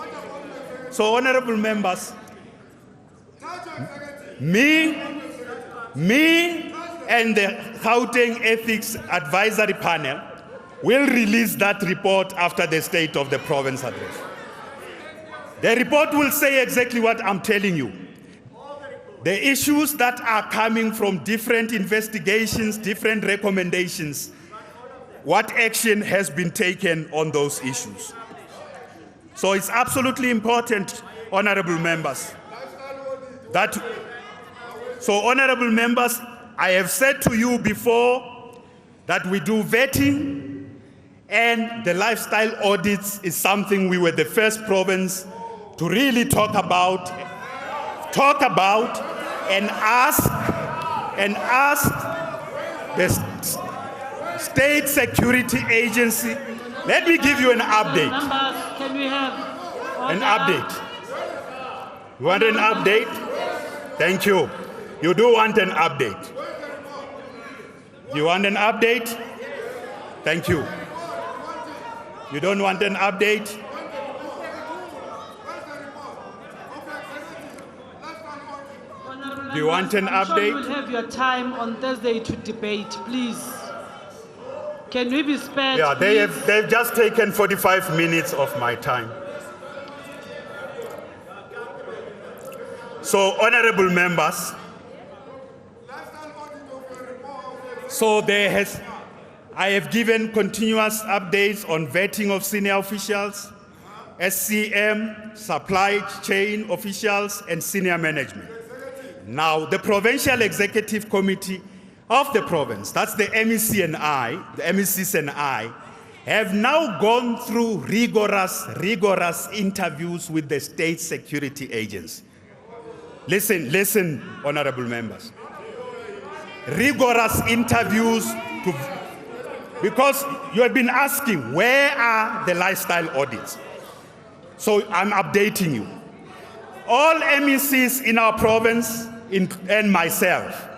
So, honorable members, me and the Gauteng Ethics Advisory Panel will release that report after the State of the Province address. The report will say exactly what I'm telling you. The issues that are coming from different investigations, different recommendations, what action has been taken on those issues. So it's absolutely important, honorable members, honorable members, I have said to you before that we do vetting, and the lifestyle audits is something we were the first province to really talk about and ask the State Security Agency. Let me give you an update. Members, can we have order? An update. You want an update? Thank you. You do want an update. You want an update? Thank you. You don't want an update? Do you want an I'm sure update? you will have your time on Thursday to debate, please. Can we be spared? Yeah, please? they've just taken 45 minutes of my time. So, honorable members, I have given continuous updates on vetting of senior officials, SCM, supply chain officials, and senior management. Now, the Provincial Executive Committee of the province, that's the MECs and I, have now gone through rigorous interviews with the State Security Agency. Listen, honorable members. Rigorous interviews because you have been asking, where are the lifestyle audits? So I'm updating you. All MECs in our province and myself,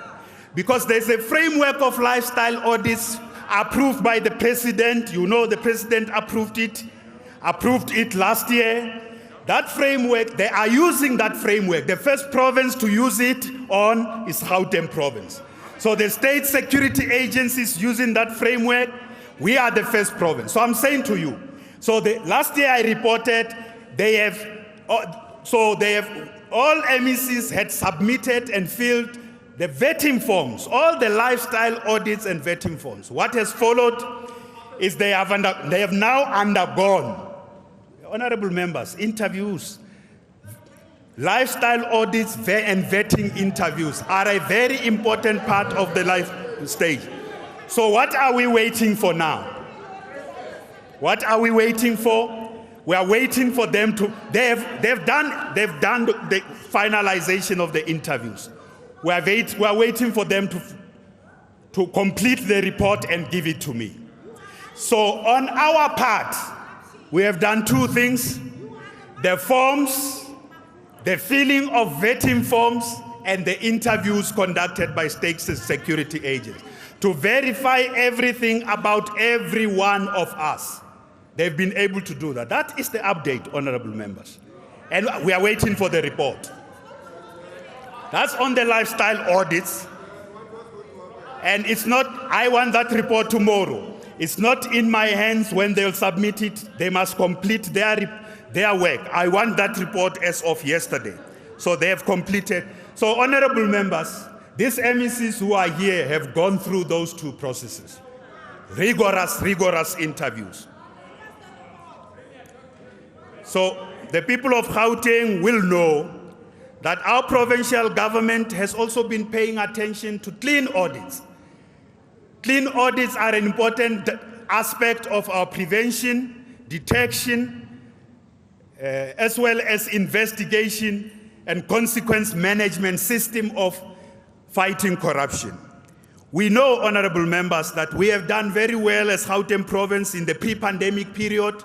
because there's a framework of lifestyle audits approved by the president. You know the president approved it last year. That framework, they are using that framework. The first province to use it on is Gauteng Province. So the state security agencies using that framework, we are the first province. So I'm saying to you, so last year I reported all MECs had submitted and filled the vetting forms, all the lifestyle audits and vetting forms. What has followed is they have now undergone, honorable members, interviews. Lifestyle audits and vetting interviews are a very important part of the life stage. So what are we waiting for now? What are we waiting for? We are waiting for them to, they've done the finalization of the interviews. We are waiting for them to complete the report and give it to me. So on our part, we have done two things: the forms, the filling of vetting forms, and the interviews conducted by state security agents to verify everything about every one of us. They've been able to do that. That is the update, honorable members. And we are waiting for the report. That's on the lifestyle audits. And it's not, I want that report tomorrow. It's not in my hands when they'll submit it. They must complete their work. I want that report as of yesterday. So they have completed. So honorable members, these MECs who are here have gone through those two processes. Rigorous interviews. So the people of Gauteng will know that our provincial government has also been paying attention to clean audits. Clean audits are an important aspect of our prevention, detection, as well as investigation and consequence management system of fighting corruption. We know, honorable members, that we have done very well as Gauteng Province in the pre-pandemic period.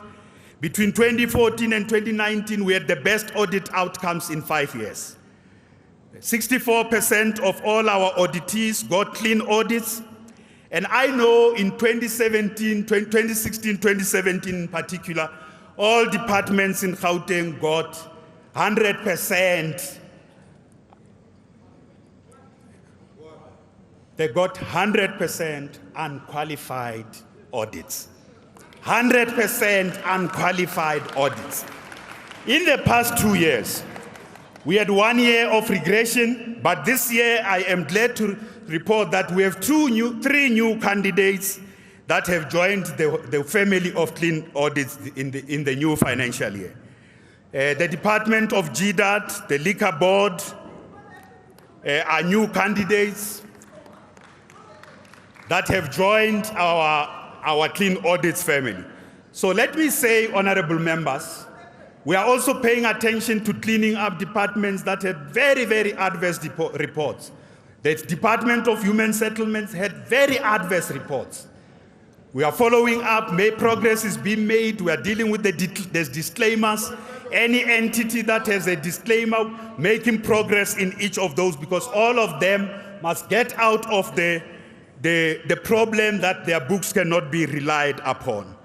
Between 2014 and 2019, we had the best audit outcomes in 5 years. 64% of all our auditees got clean audits. And I know in 2016, 2017 in particular, all departments in Gauteng got 100%. They got 100% unqualified audits. 100% unqualified audits. In the past 2 years, we had 1 year of regression, but this year I am glad to report that we have three new candidates that have joined the family of clean audits in the new financial year. The Department of GDAT, the Liquor Board, are new candidates that have joined our clean audits family. So let me say, honorable members, we are also paying attention to cleaning up departments that had very adverse reports. The Department of Human Settlements had very adverse reports. We are following up, progress is being made. We are dealing with the disclaimers. Any entity that has a disclaimer, making progress in each of those, because all of them must get out of the problem that their books cannot be relied upon.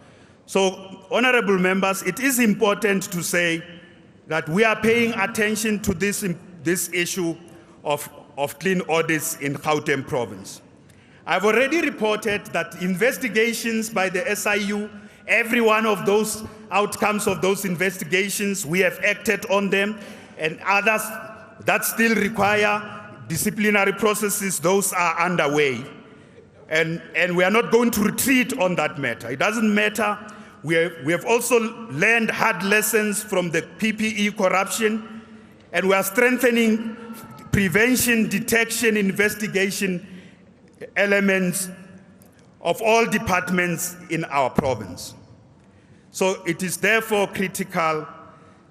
So, honorable members, it is important to say that we are paying attention to this issue of clean audits in Gauteng Province. I've already reported that investigations by the SIU, every one of those outcomes of those investigations, we have acted on them, and others that still require disciplinary processes, those are underway. And we are not going to retreat on that matter. It doesn't matter. We have also learned hard lessons from the PPE corruption, and we are strengthening prevention, detection, investigation elements of all departments in our province. So it is therefore critical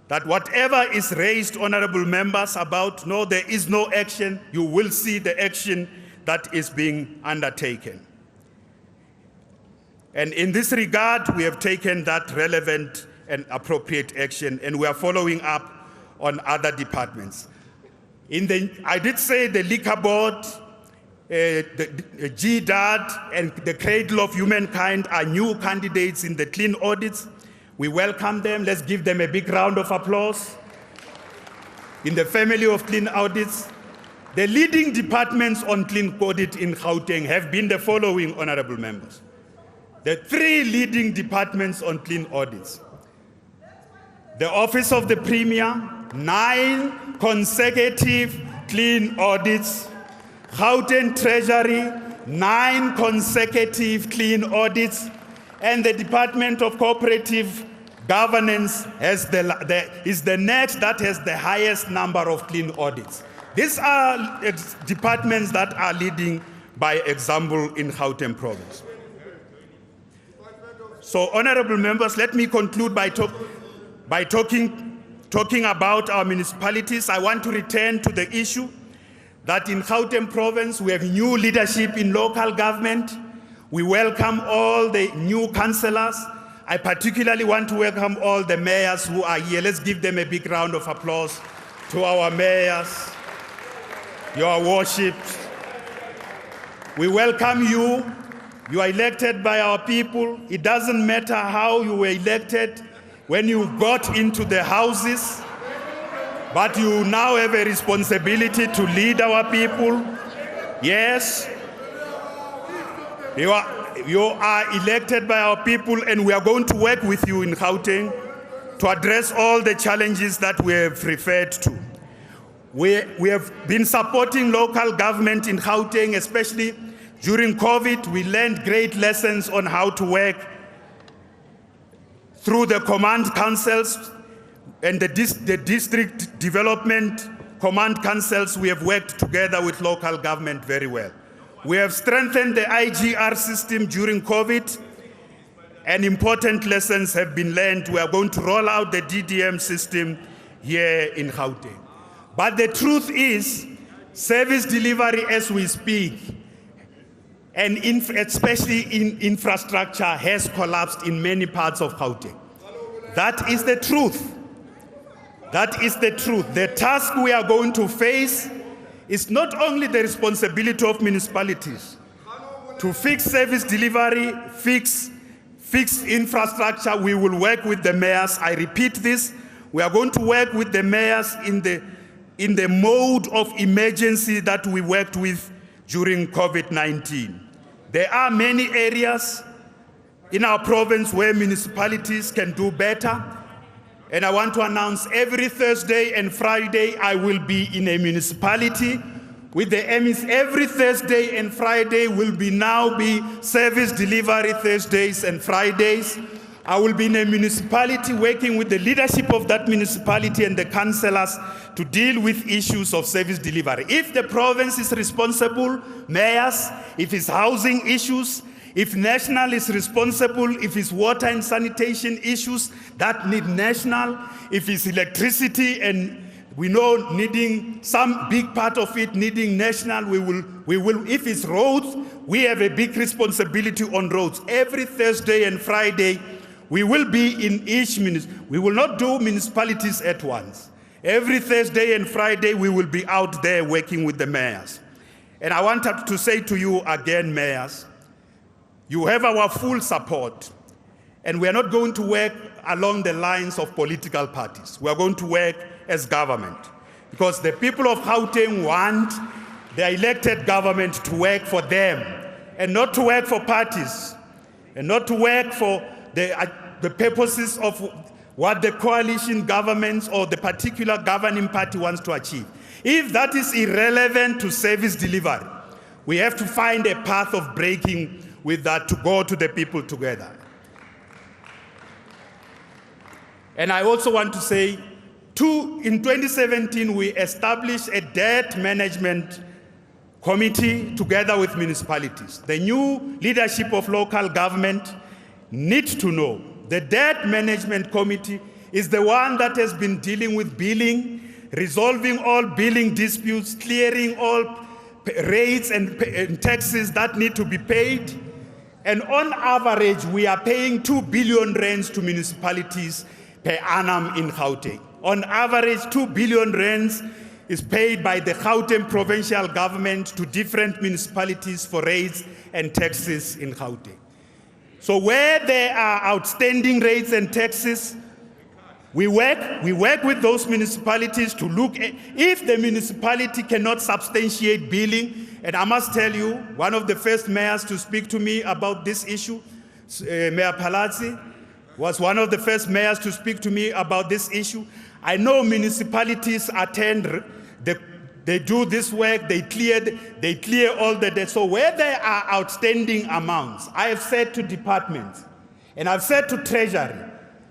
that whatever is raised, honorable members, about no, there is no action, you will see the action that is being undertaken. And in this regard, we have taken that relevant and appropriate action, and we are following up on other departments. I did say the Liquor Board the GDAD and the Cradle of Humankind are new candidates in the clean audits. We welcome them. Let's give them a big round of applause. In the family of clean audits, the leading departments on clean audit in Gauteng have been the following, honorable members. The 3 leading departments on clean audits. The Office of the Premier, 9 consecutive clean audits. Gauteng Treasury, 9 consecutive clean audits. And the Department of Cooperative Governance is the next that has the highest number of clean audits. These are departments that are leading by example in Gauteng province. So, honorable members, let me conclude by talking about our municipalities. I want to return to the issue that in Gauteng province we have new leadership in local government. We welcome all the new councillors. I particularly want to welcome all the mayors who are here. Let's give them a big round of applause to our mayors, your worships. We welcome you. You are elected by our people. It doesn't matter how you were elected when you got into the houses, but you now have a responsibility to lead our people. Yes, you are elected by our people, and we are going to work with you in Gauteng to address all the challenges that we have referred to. We have been supporting local government in Gauteng, especially during COVID. We learned great lessons on how to work through the command councils and the district development command councils. We have worked together with local government very well. We have strengthened the IGR system during COVID, and important lessons have been learned. We are going to roll out the DDM system here in Gauteng. But the truth is, service delivery as we speak, and especially in infrastructure, has collapsed in many parts of Gauteng. That is the truth. That is the truth. The task we are going to face is not only the responsibility of municipalities to fix service delivery, fix infrastructure. We will work with the mayors. I repeat this. We are going to work with the mayors in the mode of emergency that we worked with during COVID-19. There are many areas in our province where municipalities can do better. And I want to announce every Thursday and Friday I will be in a municipality with the MEs. Every Thursday and Friday will now be service delivery Thursdays and Fridays. I will be in a municipality working with the leadership of that municipality and the councillors to deal with issues of service delivery. If the province is responsible, mayors, if it's housing issues, if national is responsible, if it's water and sanitation issues that need national, if it's electricity and we know needing some big part of it needing national, we will. If it's roads, we have a big responsibility on roads. Every Thursday and Friday, we will be in each municipality. We will not do municipalities at once. Every Thursday and Friday, we will be out there working with the mayors. And I want to say to you again, mayors, you have our full support, and we are not going to work along the lines of political parties. We are going to work as government, because the people of Gauteng want their elected government to work for them, and not to work for parties, and not to work for the purposes of what the coalition governments or the particular governing party wants to achieve. If that is irrelevant to service delivery, we have to find a path of breaking with that to go to the people together. And I also want to say, in 2017, we established a debt management committee together with municipalities. The new leadership of local government needs to know the debt management committee is the one that has been dealing with billing, resolving all billing disputes, clearing all rates and taxes that need to be paid. And on average, we are paying 2 billion rands to municipalities per annum in Gauteng. On average, 2 billion rands is paid by the Gauteng Provincial government to different municipalities for rates and taxes in Gauteng. So where there are outstanding rates and taxes, we work with those municipalities to look at if the municipality cannot substantiate billing. And I must tell you, one of the first mayors to speak to me about this issue, Mayor Palazzi, was one of the first mayors to speak to me about this issue. I know municipalities attend, they do this work, they clear all the debt. So where there are outstanding amounts, I have said to departments, and I've said to Treasury,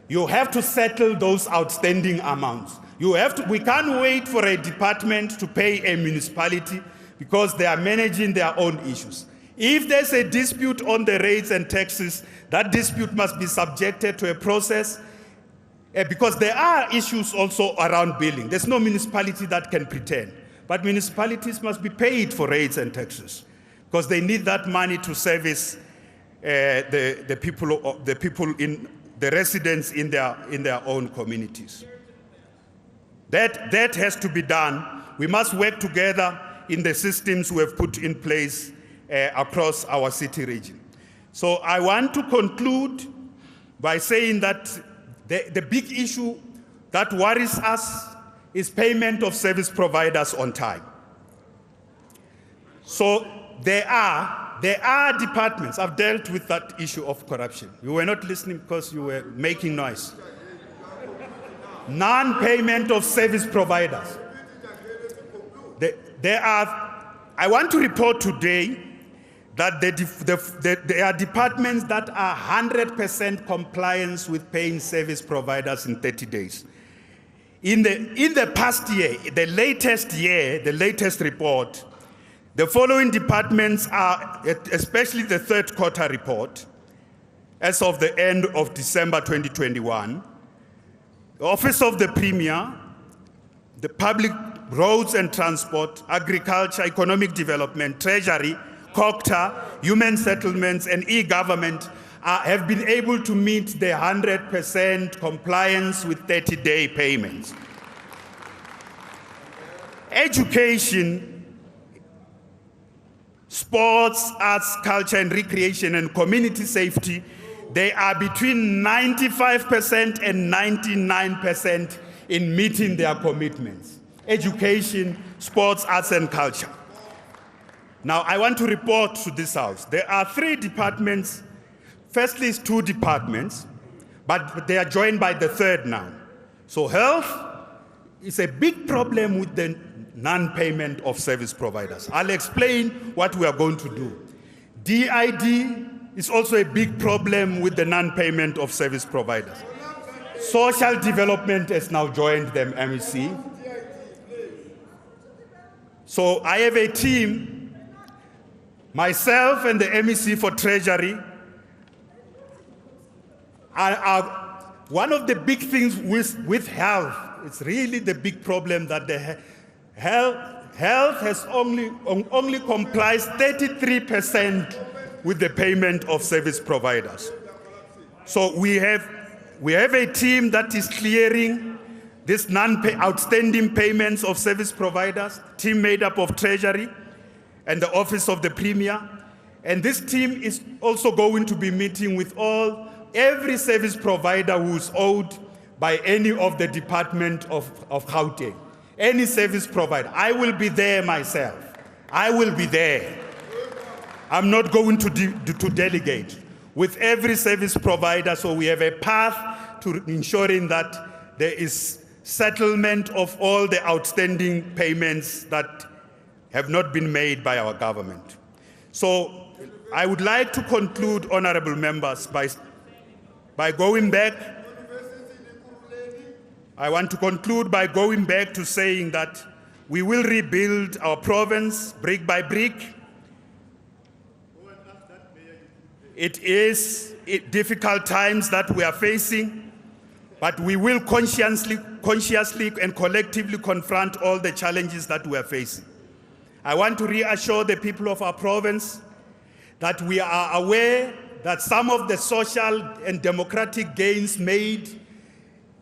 you have to settle those outstanding amounts. We can't wait for a department to pay a municipality because they are managing their own issues. If there's a dispute on the rates and taxes, that dispute must be subjected to a process because there are issues also around billing. There's no municipality that can pretend. But municipalities must be paid for rates and taxes because they need that money to service the people in the residents in their own communities. That has to be done. We must work together in the systems we have put in place across our city region. So I want to conclude by saying that the big issue that worries us is payment of service providers on time. So there are departments. I've dealt with that issue of corruption. You were not listening because you were making noise. Non-payment of service providers. I want to report today that there are departments that are 100% compliance with paying service providers in 30 days. In the past year, the latest report, the following departments are, especially the third quarter report, as of the end of December 2021, the Office of the Premier, the Public Roads and Transport, Agriculture, Economic Development, Treasury, COCTA, Human Settlements, and e-government have been able to meet the 100% compliance with 30-day payments. Education, sports, arts, culture and recreation, and community safety, they are between 95% and 99% in meeting their commitments. Education, sports, arts and culture. Now, I want to report to this House. There are 3 departments. Firstly, it's 2 departments, but they are joined by the third now. So health is a big problem with the non-payment of service providers. I'll explain what we are going to do. DID is also a big problem with the non-payment of service providers. Social development has now joined them, MEC. So I have a team, myself and the MEC for Treasury, one of the big things with health, it's really the big problem that the health has only complies 33% with the payment of service providers. So we have a team that is clearing this outstanding payments of service providers, team made up of Treasury and the Office of the Premier. And this team is also going to be meeting with every service provider who's owed by any of the department of Gauteng. Any service provider. I will be there myself. I will be there. I'm not going to delegate with every service provider, so we have a path to ensuring that there is settlement of all the outstanding payments that have not been made by our government. So I would like to conclude, honorable members, by going back. I want to conclude by going back to saying that we will rebuild our province brick by brick. It is difficult times that we are facing, but we will consciously and collectively confront all the challenges that we are facing. I want to reassure the people of our province that we are aware that some of the social and democratic gains made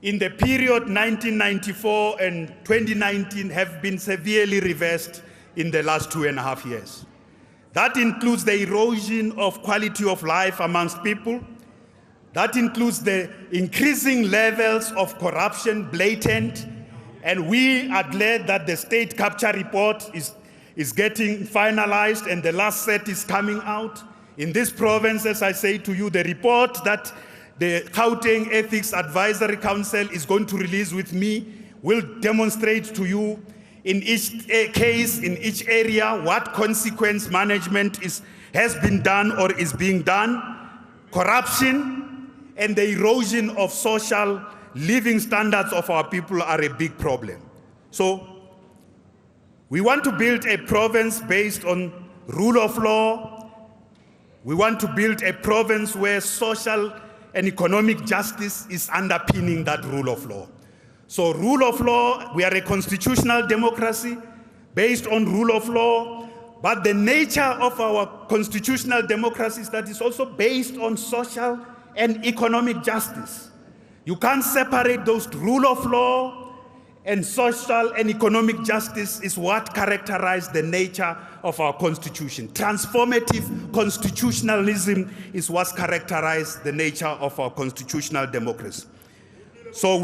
in the period 1994 and 2019 have been severely reversed in the last 2.5 years. That includes the erosion of quality of life amongst people. That includes the increasing levels of corruption, blatant, and we are glad that the state capture report is getting finalized and the last set is coming out. In this province, as I say to you, the report that the Gauteng Ethics Advisory Council is going to release with me will demonstrate to you in each case, in each area, what consequence management has been done or is being done. Corruption and the erosion of social living standards of our people are a big problem. So we want to build a province based on rule of law. We want to build a province where social and economic justice is underpinning that rule of law. So rule of law, we are a constitutional democracy based on rule of law, but the nature of our constitutional democracy is that it's also based on social and economic justice. You can't separate those. Rule of law and social and economic justice is what characterizes the nature of our constitution. Transformative constitutionalism is what characterizes the nature of our constitutional democracy. So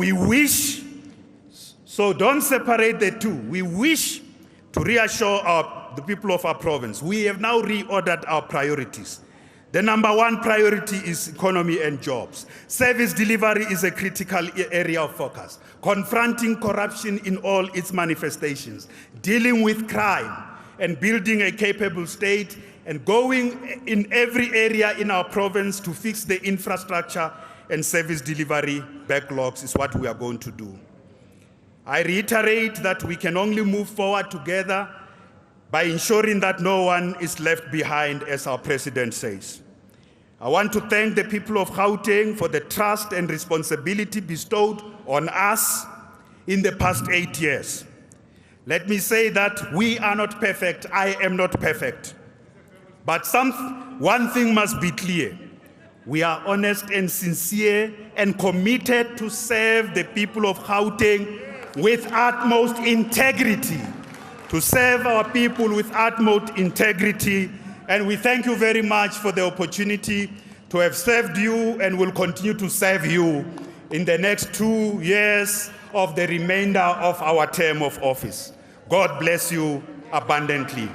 don't separate the two. We wish to reassure the people of our province. We have now reordered our priorities. The number one priority is economy and jobs. Service delivery is a critical area of focus. Confronting corruption in all its manifestations, dealing with crime and building a capable state, and going in every area in our province to fix the infrastructure and service delivery backlogs is what we are going to do. I reiterate that we can only move forward together by ensuring that no one is left behind, as our president says. I want to thank the people of Gauteng for the trust and responsibility bestowed on us in the past 8 years. Let me say that we are not perfect. I am not perfect. But one thing must be clear. We are honest and sincere and committed to serve the people of Gauteng with utmost integrity. To serve our people with utmost integrity. And we thank you very much for the opportunity to have served you and will continue to serve you in the next 2 years of the remainder of our term of office. God bless you abundantly.